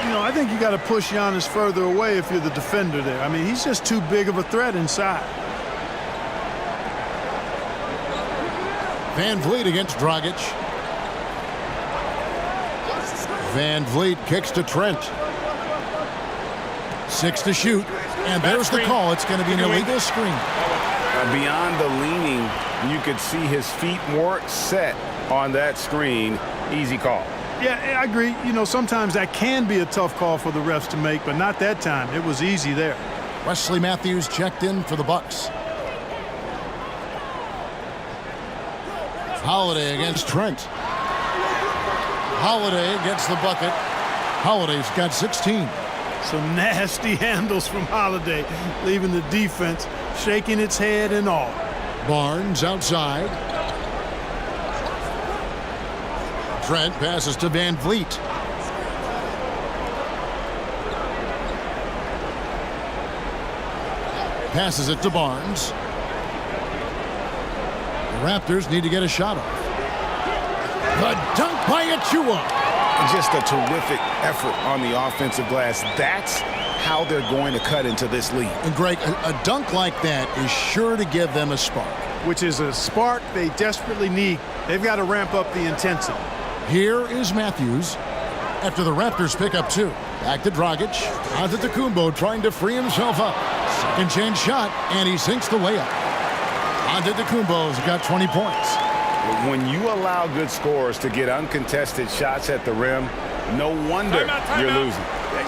You know, I think you got to push Giannis further away if you're the defender there. I mean, he's just too big of a threat inside. Van Vliet against Dragic. Van Vliet kicks to Trent. 6 to shoot. And there's the call. It's going to be an illegal screen. Beyond the leaning, you could see his feet weren't set on that screen. Easy call. Yeah, I agree. You know, sometimes that can be a tough call for the refs to make, but not that time. It was easy there. Wesley Matthews checked in for the Bucks. Holiday against Trent. Holiday gets the bucket. Holiday's got 16. Some nasty handles from Holiday, leaving the defense shaking its head and all. Barnes outside. Trent passes to Van Vliet. Passes it to Barnes. The Raptors need to get a shot off. The dunk by Achua. Just a terrific effort on the offensive glass. That's how they're going to cut into this lead. And Greg, a dunk like that is sure to give them a spark. Which is a spark they desperately need. They've got to ramp up the intensity. Here is Matthews after the Raptors pick up 2. Back to Dragic. Antetokounmpo trying to free himself up. Second chance shot, and he sinks the layup. Antetokounmpo's got 20 points. When you allow good scorers to get uncontested shots at the rim, no wonder you're losing.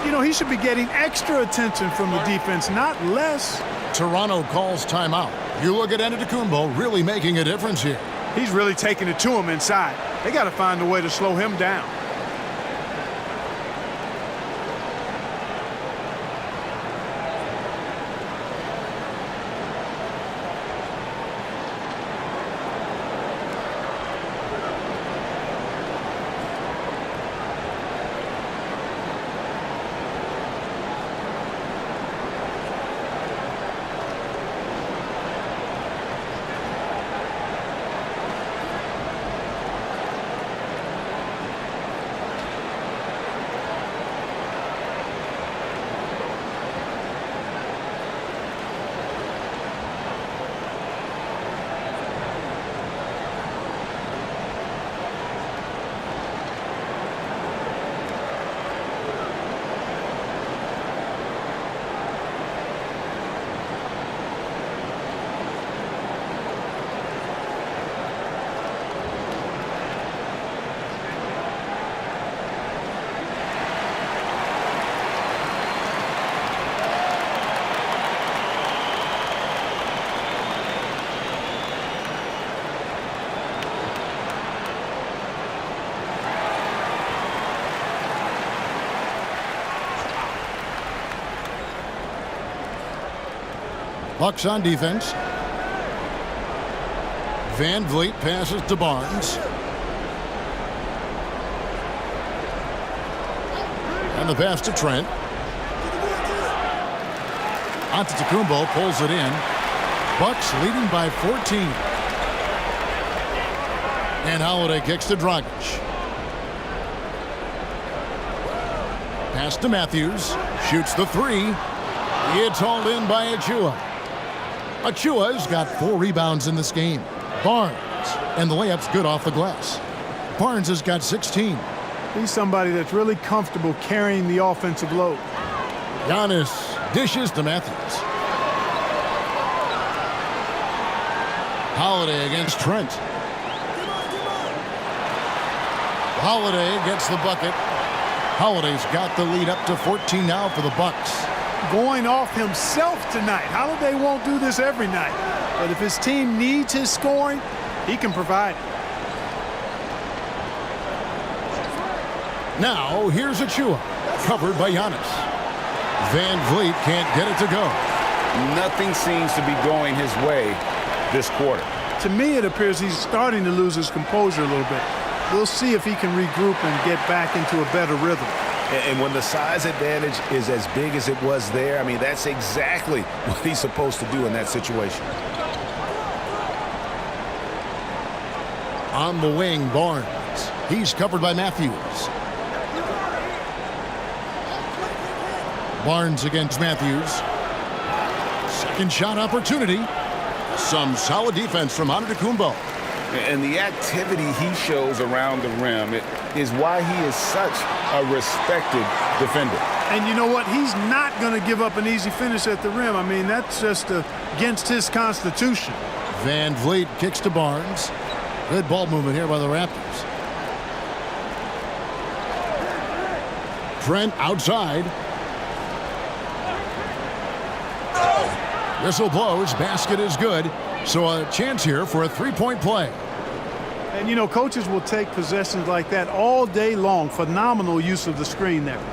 You know, he should be getting extra attention from the defense, not less. Toronto calls timeout. You look at Antetokounmpo really making a difference here. He's really taking it to him inside. They got to find a way to slow him down. Bucks on defense. Van Vliet passes to Barnes. And the pass to Trent. Antetokounmpo pulls it in. Bucks leading by 14. And Holiday kicks to Dragic. Pass to Matthews. Shoots the 3. It's hauled in by Achua. Achua's got 4 rebounds in this game. Barnes, and the layup's good off the glass. Barnes has got 16. He's somebody that's really comfortable carrying the offensive load. Giannis dishes to Matthews. Holiday against Trent. Holiday gets the bucket. Holiday's got the lead up to 14 now for the Bucks. Going off himself tonight. Holiday won't do this every night, but if his team needs his scoring, he can provide it. Now here's Achua, covered by Giannis. Van Vliet can't get it to go. Nothing seems to be going his way this quarter. To me, it appears he's starting to lose his composure a little bit. We'll see if he can regroup and get back into a better rhythm. And when the size advantage is as big as it was there, I mean, that's exactly what he's supposed to do in that situation. On the wing, Barnes. He's covered by Matthews. Barnes against Matthews. Second shot opportunity. Some solid defense from Antetokounmpo. And the activity he shows around the rim is why he is such a respected defender. And you know what? He's not going to give up an easy finish at the rim. I mean, that's just against his constitution. Van Vliet kicks to Barnes. Good ball movement here by the Raptors. Trent outside. Whistle blows. Basket is good. So a chance here for a three-point play. And, you know, coaches will take possessions like that all day long. Phenomenal use of the screen there.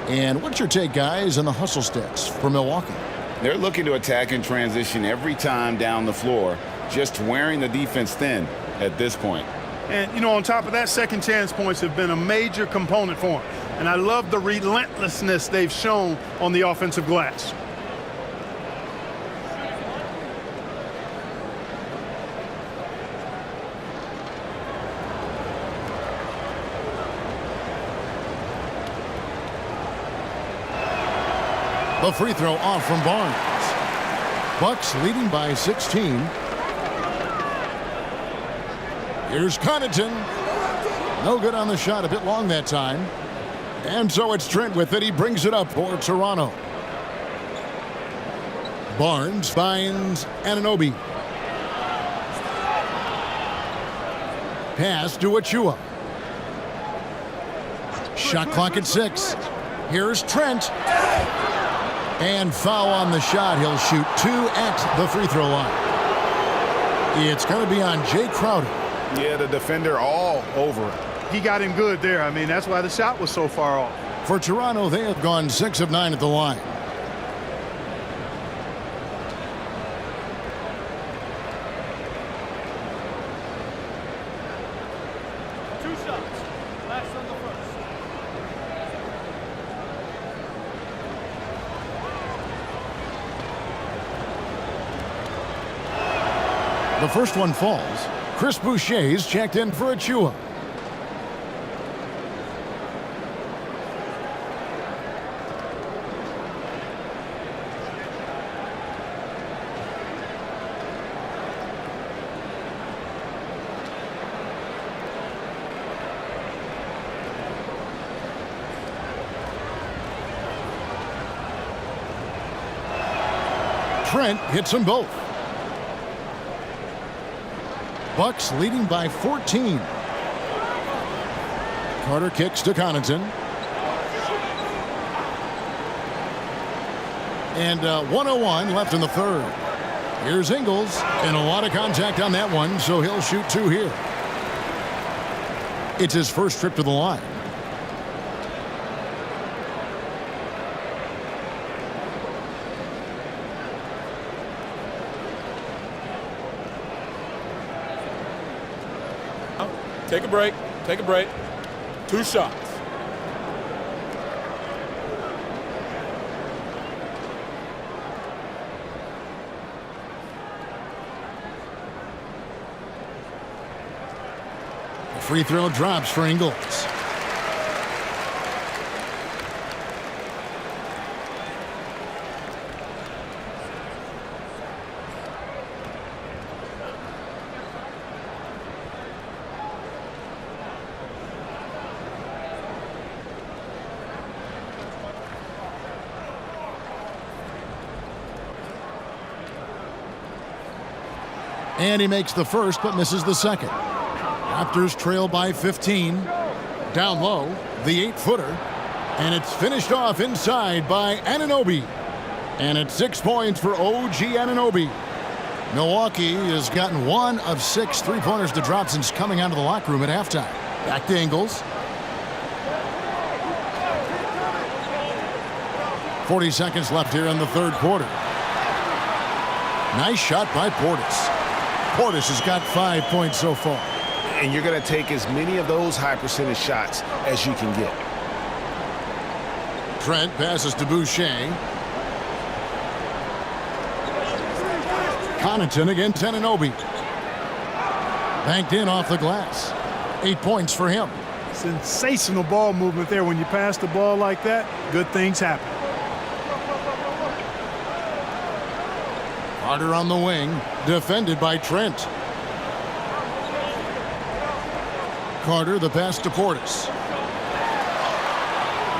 And what's your take, guys, on the hustle sticks for Milwaukee? They're looking to attack in transition every time down the floor, just wearing the defense thin at this point. And, you know, on top of that, second chance points have been a major component for him. And I love the relentlessness they've shown on the offensive glass. The free throw off from Barnes. Bucks leading by 16. Here's Connaughton. No good on the shot, a bit long that time. And so it's Trent with it. He brings it up for Toronto. Barnes finds Anunoby. Pass to Achua. Shot clock at 6. Here's Trent. And foul on the shot. He'll shoot 2 at the free throw line. It's going to be on Jay Crowder. Yeah, the defender all over it. He got him good there. I mean, that's why the shot was so far off. For Toronto, they have gone 6 of 9 at the line. Two shots. Last on the first. The first one falls. Chris Boucher's checked in for Achua. Trent hits them both. Bucks leading by 14. Carter kicks to Connaughton. And 1:01 left in the third. Here's Ingles, and a lot of contact on that one, so he'll shoot 2 here. It's his first trip to the line. Take a break. Take a break. 2 shots. The free throw drops for Ingles. And he makes the first, but misses the second. Raptors trail by 15. Down low, the 8-footer. And it's finished off inside by Anunoby. And it's 6 points for OG Anunoby. Milwaukee has gotten 1 of 6 three-pointers to drop since coming out of the locker room at halftime. Back to Ingles. 40 seconds left here in the third quarter. Nice shot by Portis. Portis has got 5 points so far. And you're going to take as many of those high percentage shots as you can get. Trent passes to Boucher. Connaughton against Anunoby. Banked in off the glass. 8 points for him. Sensational ball movement there. When you pass the ball like that, good things happen. Carter on the wing, defended by Trent. Carter, the pass to Portis.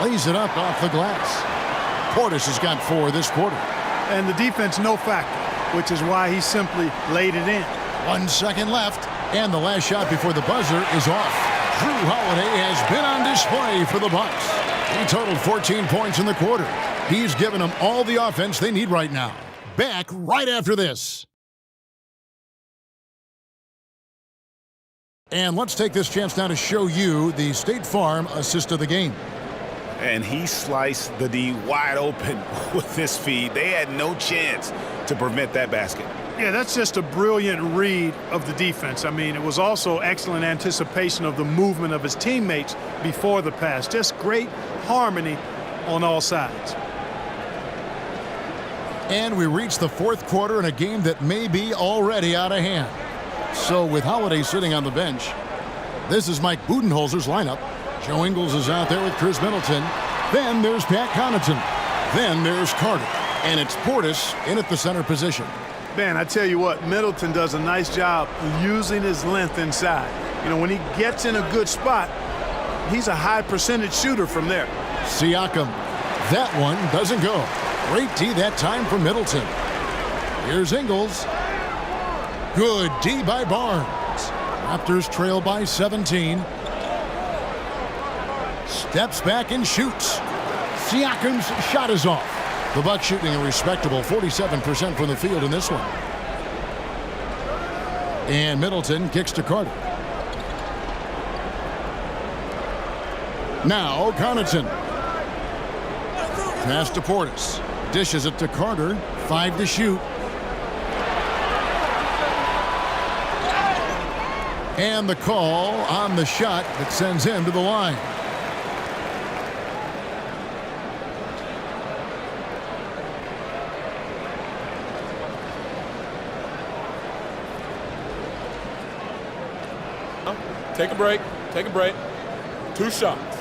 Lays it up off the glass. Portis has got 4 this quarter. And the defense no factor, which is why he simply laid it in. 1 second left, and the last shot before the buzzer is off. Drew Holiday has been on display for the Bucks. He totaled 14 points in the quarter. He's given them all the offense they need right now. Back right after this. And let's take this chance now to show you the State Farm assist of the game. And he sliced the D wide open with this feed. They had no chance to prevent that basket. Yeah, that's just a brilliant read of the defense. I mean, it was also excellent anticipation of the movement of his teammates before the pass. Just great harmony on all sides. And we reach the fourth quarter in a game that may be already out of hand. So with Holiday sitting on the bench, this is Mike Budenholzer's lineup. Joe Ingles is out there with Chris Middleton. Then there's Pat Connaughton. Then there's Carter. And it's Portis in at the center position. Man, I tell you what, Middleton does a nice job using his length inside. You know, when he gets in a good spot, he's a high percentage shooter from there. Siakam. That one doesn't go. Great D that time from Middleton. Here's Ingles. Good D by Barnes. Raptors trail by 17. Steps back and shoots. Siakam's shot is off. The Bucks shooting a respectable 47% from the field in this one. And Middleton kicks to Carter. Now Connaughton. Pass to Portis. Dishes it to Carter. 5 to shoot. And the call on the shot that sends him to the line. Take a break. Take a break. 2 shots.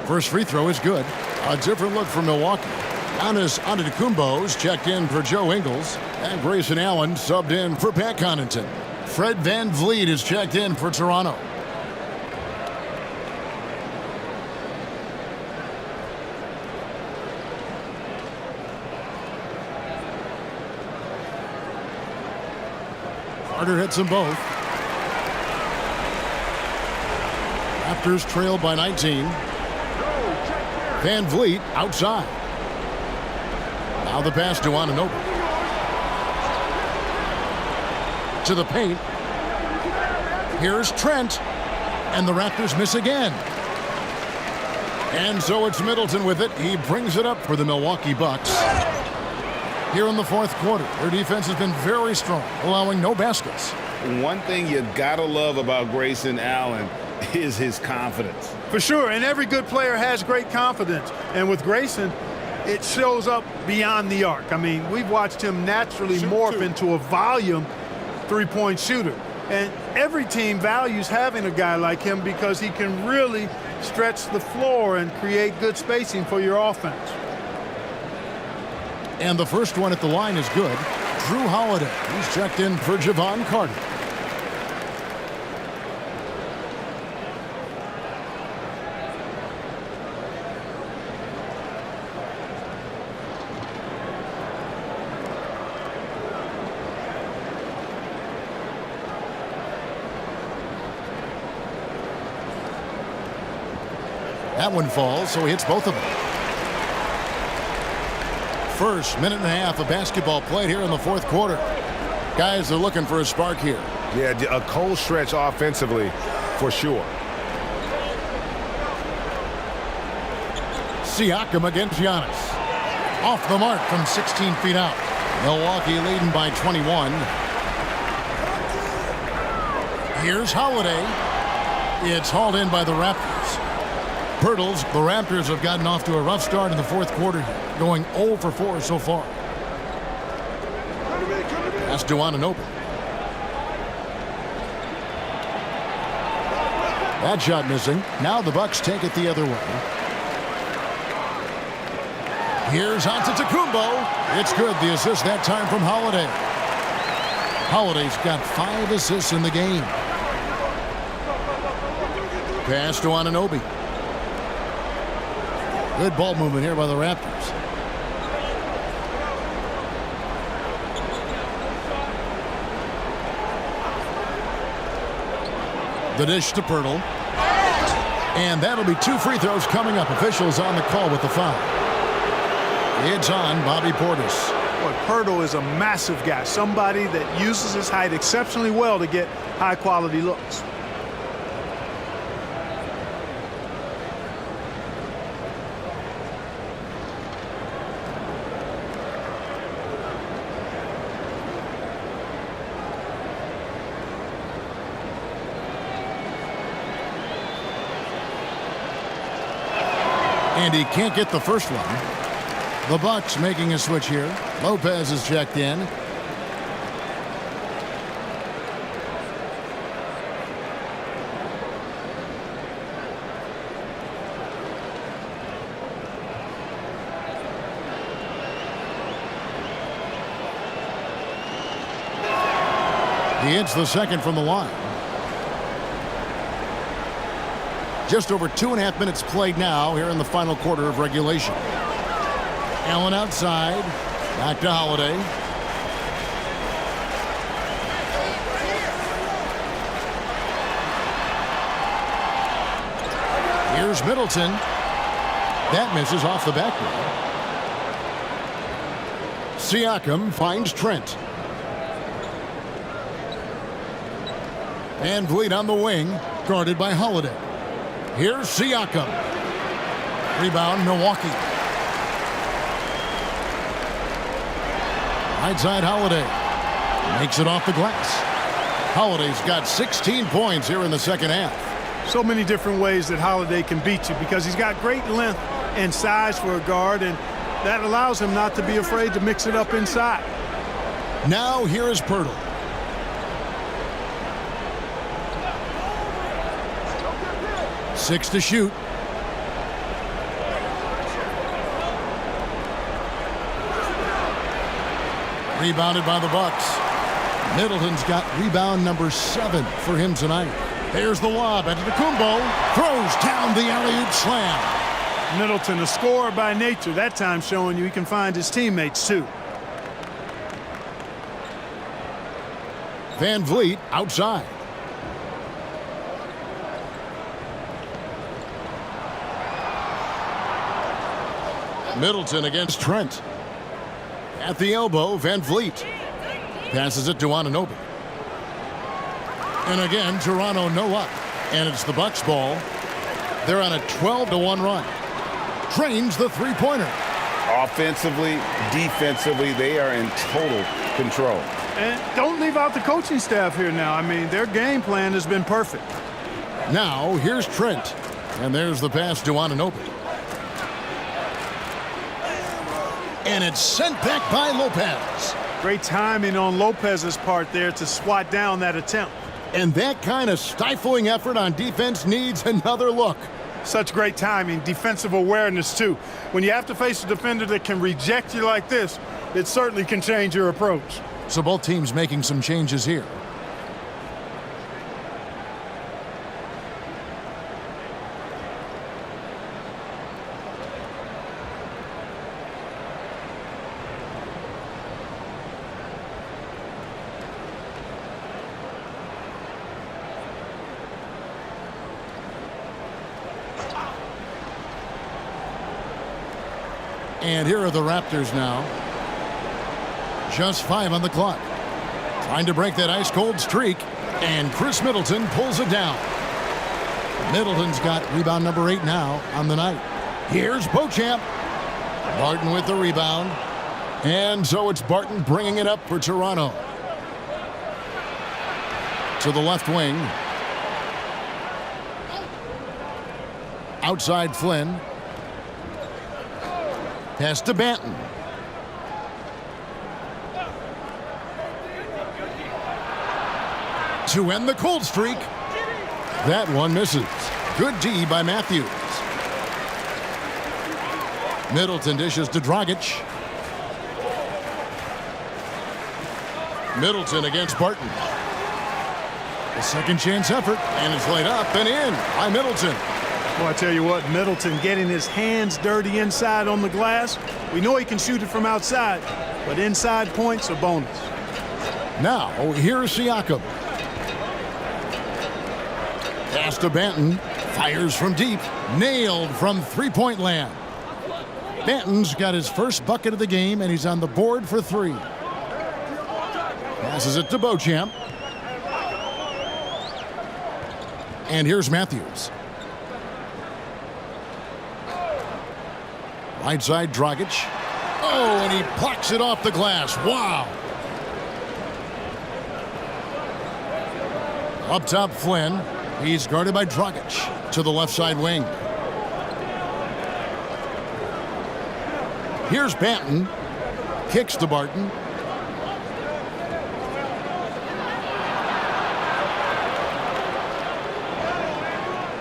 First free throw is good. A different look for Milwaukee. Giannis Antetokounmpo's checked in for Joe Ingles. And Grayson Allen subbed in for Pat Connaughton. Fred VanVleet is checked in for Toronto. Carter hits them both. Raptors trailed by 19. VanVleet outside. Now the pass to Anunoby. To the paint. Here's Trent. And the Raptors miss again. And so it's Middleton with it. He brings it up for the Milwaukee Bucks. Here in the fourth quarter, their defense has been very strong, allowing no baskets. One thing you gotta love about Grayson Allen is his confidence. For sure, and every good player has great confidence. And with Grayson, it shows up beyond the arc. I mean, we've watched him naturally morph into a volume three-point shooter. And every team values having a guy like him because he can really stretch the floor and create good spacing for your offense. And the first one at the line is good. Drew Holiday. He's checked in for Javon Carter. That one falls, so he hits both of them. First minute and a half of basketball played here in the fourth quarter. Guys are looking for a spark here. Yeah, a cold stretch offensively for sure. Siakam against Giannis. Off the mark from 16 feet out. Milwaukee leading by 21. Here's Holiday. It's hauled in by the Raptors. Pirtles, the Raptors have gotten off to a rough start in the fourth quarter here, going 0 for 4 so far. Pass to Anunoby. That shot missing. Now the Bucks take it the other way. Here's Antetokounmpo. It's good. The assist that time from Holiday. Holiday's got 5 assists in the game. Pass to Anunoby. Good ball movement here by the Raptors. The dish to Pirtle. And that'll be 2 free throws coming up. Officials on the call with the foul. It's on Bobby Portis. Boy, Pirtle is a massive guy. Somebody that uses his height exceptionally well to get high-quality looks. And he can't get the first one. The Bucks making a switch here. Lopez is checked in. He hits the second from the line. Just over 2.5 minutes played now here in the final quarter of regulation. Allen outside. Back to Holiday. Here's Middleton. That misses off the backboard. Siakam finds Trent. Van Vliet on the wing, guarded by Holiday. Here's Siakam. Rebound, Milwaukee. Right side, Holiday. Makes it off the glass. Holiday's got 16 points here in the second half. So many different ways that Holiday can beat you because he's got great length and size for a guard, and that allows him not to be afraid to mix it up inside. Now here is Pirtle. Six to shoot. Rebounded by the Bucks. Middleton's got rebound number 7 for him tonight. There's the lob. Antetokounmpo throws down the alley-oop slam. Middleton, a scorer by nature, that time showing you he can find his teammates too. Van Vliet outside. Middleton against Trent. At the elbow, Van Vliet. Passes it to Anunoby. And again, Toronto no up. And it's the Bucks ball. They're on a 12-1 run. Trains the three-pointer. Offensively, defensively, they are in total control. And don't leave out the coaching staff here now. I mean, their game plan has been perfect. Now, here's Trent. And there's the pass to Anunoby. And it's sent back by Lopez. Great timing on Lopez's part there to swat down that attempt. And that kind of stifling effort on defense needs another look. Such great timing, defensive awareness too. When you have to face a defender that can reject you like this, it certainly can change your approach. So both teams making some changes here. And here are the Raptors now. Just 5 on the clock. Trying to break that ice-cold streak. And Chris Middleton pulls it down. Middleton's got rebound number 8 now on the night. Here's Beauchamp. Barton with the rebound. And so it's Barton bringing it up for Toronto. To the left wing. Outside Flynn. Pass to Banton. To end the cold streak. That one misses. Good D by Matthews. Middleton dishes to Dragic. Middleton against Barton. A second chance effort, and it's laid up and in by Middleton. Well, I tell you what, Middleton getting his hands dirty inside on the glass. We know he can shoot it from outside, but inside points are bonus. Now, here's Siakam. Pass to Banton. Fires from deep. Nailed from three-point land. Banton's got his first bucket of the game, and he's on the board for 3. Passes it to Beauchamp. And here's Matthews. Right side, Dragic. Oh, and he plucks it off the glass. Wow. Up top, Flynn. He's guarded by Dragic. To the left side wing. Here's Banton. Kicks to Barton.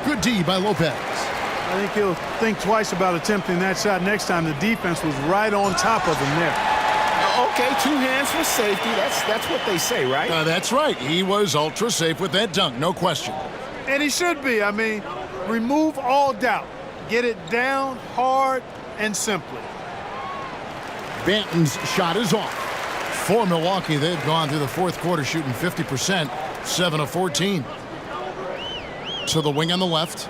Good D by Lopez. I think he'll think twice about attempting that shot next time. The defense was right on top of him there. Okay, 2 hands for safety. That's what they say, right? That's right. He was ultra safe with that dunk, no question. And he should be. I mean, remove all doubt. Get it down hard and simply. Banton's shot is off. For Milwaukee, they've gone through the fourth quarter shooting 50%, 7 of 14. To the wing on the left.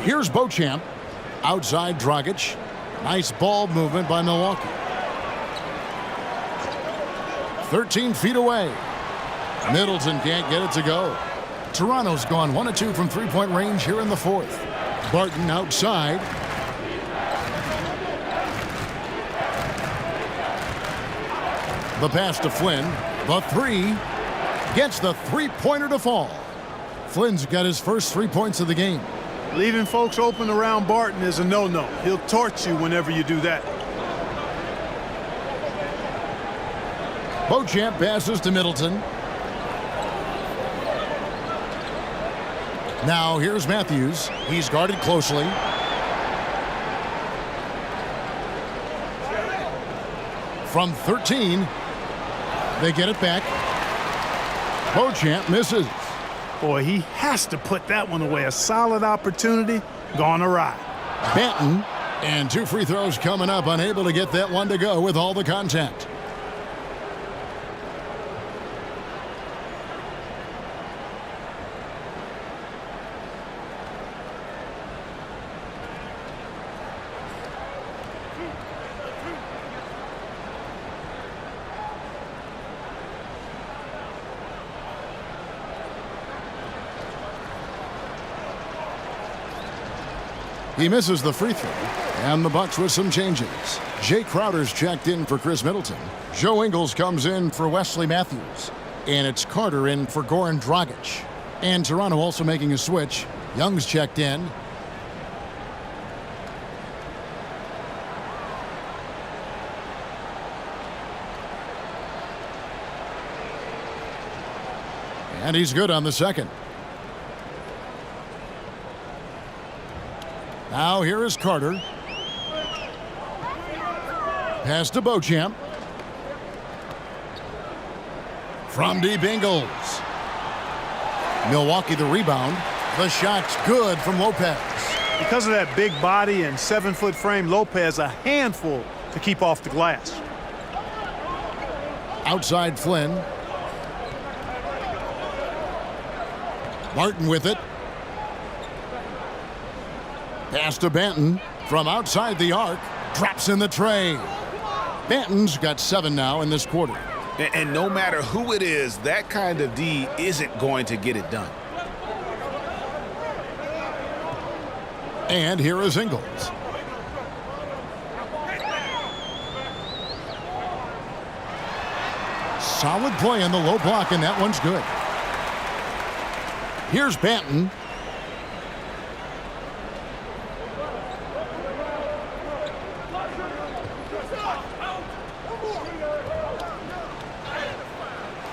Here's Beauchamp. Outside Dragic. Nice ball movement by Milwaukee. 13 feet away. Middleton can't get it to go. Toronto's gone 1 of 2 from three-point range here in the fourth. Barton outside. The pass to Flynn. The three. Gets the three-pointer to fall. Flynn's got his first 3 points of the game. Leaving folks open around Barton is a no-no. He'll torch you whenever you do that. Beauchamp passes to Middleton. Now here's Matthews. He's guarded closely. From 13, they get it back. Beauchamp misses. Boy, he has to put that one away. A solid opportunity gone awry. Banton, and 2 free throws coming up, unable to get that one to go with all the contact. He misses the free throw, and the Bucks with some changes. Jay Crowder's checked in for Chris Middleton. Joe Ingles comes in for Wesley Matthews. And it's Carter in for Goran Dragic. And Toronto also making a switch. Young's checked in. And he's good on the second. Now here is Carter. Pass to Beauchamp. From deep Ingles. Milwaukee the rebound. The shot's good from Lopez. Because of that big body and 7-foot frame, Lopez a handful to keep off the glass. Outside Flynn. Martin with it. Pass to Banton from outside the arc. Drops in the tray. Banton's got 7 now in this quarter. And no matter who it is, that kind of D isn't going to get it done. And here is Ingles. Solid play in the low block, and that one's good. Here's Banton.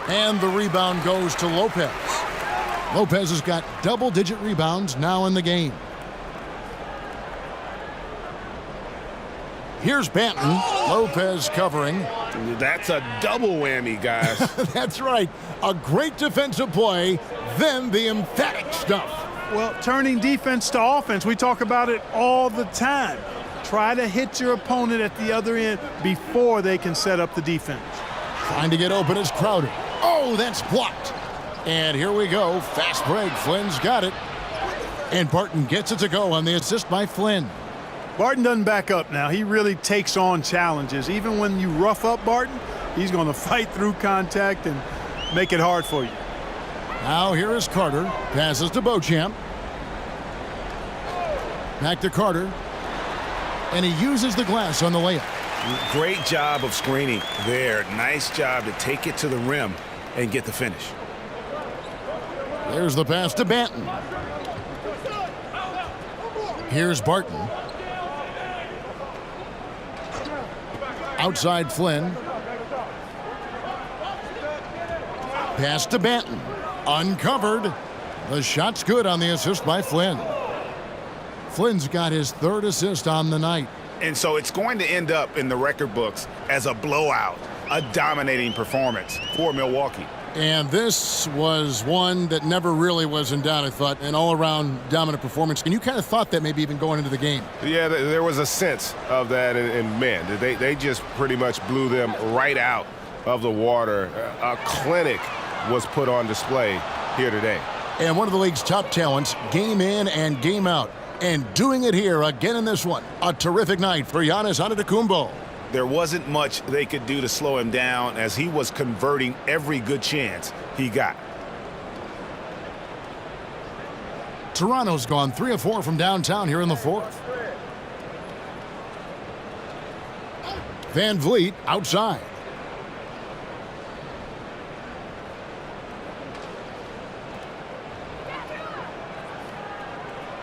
And the rebound goes to Lopez. Lopez has got double-digit rebounds now in the game. Here's Banton. Lopez covering. That's a double whammy, guys. That's right. A great defensive play, then the emphatic stuff. Well, turning defense to offense, we talk about it all the time. Try to hit your opponent at the other end before they can set up the defense. Trying to get open is Crowder. Oh, that's blocked. And here we go. Fast break. Flynn's got it. And Barton gets it to go on the assist by Flynn. Barton doesn't back up now. He really takes on challenges. Even when you rough up Barton, he's going to fight through contact and make it hard for you. Now here is Carter. Passes to Beauchamp. Back to Carter. And he uses the glass on the layup. Great job of screening there. Nice job to take it to the rim and get the finish. There's the pass to Banton. Here's Barton. Outside Flynn. Pass to Banton. Uncovered. The shot's good on the assist by Flynn. Flynn's got his 3rd assist on the night. And so it's going to end up in the record books as a blowout, a dominating performance for Milwaukee. And this was one that never really was in doubt, I thought, an all-around dominant performance. And you kind of thought that maybe even going into the game. Yeah, there was a sense of that, and man, they just pretty much blew them right out of the water. A clinic was put on display here today. And one of the league's top talents, game in and game out. And doing it here again in this one. A terrific night for Giannis Antetokounmpo. There wasn't much they could do to slow him down as he was converting every good chance he got. Toronto's gone 3 of 4 from downtown here in the 4th. Van Vliet outside.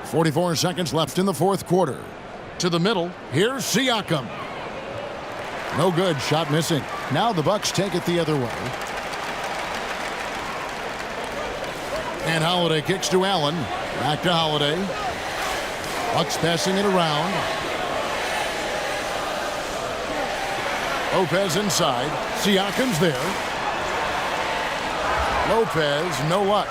.44 seconds left in the 4th quarter. To the middle, here's Siakam. No good, shot missing. Now the Bucks take it the other way. And Holiday kicks to Allen. Back to Holiday. Bucks passing it around. Lopez inside. Siakam's there. Lopez, no luck.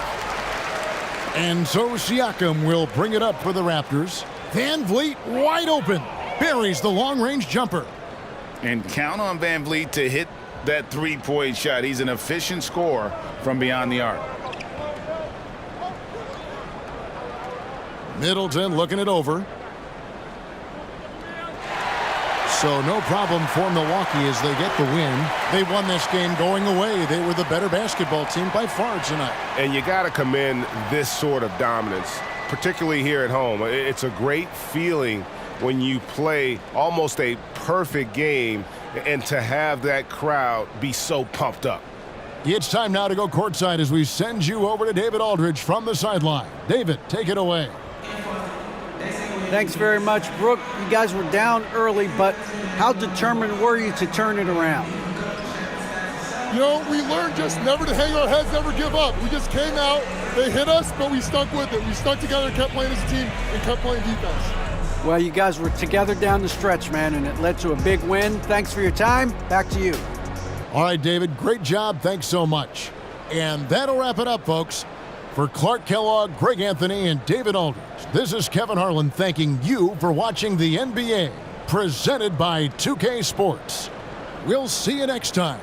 And so Siakam will bring it up for the Raptors. Van Vliet wide open. Buries the long-range jumper. And count on Van Vliet to hit that three-point shot. He's an efficient scorer from beyond the arc. Middleton looking it over. So no problem for Milwaukee as they get the win. They won this game going away. They were the better basketball team by far tonight. And you got to commend this sort of dominance, particularly here at home. It's a great feeling when you play almost a perfect game and to have that crowd be so pumped up. It's time now to go courtside as we send you over to David Aldridge from the sideline. David, take it away. Thanks very much, Brooke. You guys were down early, but how determined were you to turn it around? You know, we learned just never to hang our heads, never give up. We just came out, they hit us, but we stuck with it. We stuck together, kept playing as a team, and kept playing defense. Well, you guys were together down the stretch, man, and it led to a big win. Thanks for your time. Back to you. All right, David, great job. Thanks so much. And that'll wrap it up, folks. For Clark Kellogg, Greg Anthony, and David Aldridge, this is Kevin Harlan thanking you for watching the NBA, presented by 2K Sports. We'll see you next time.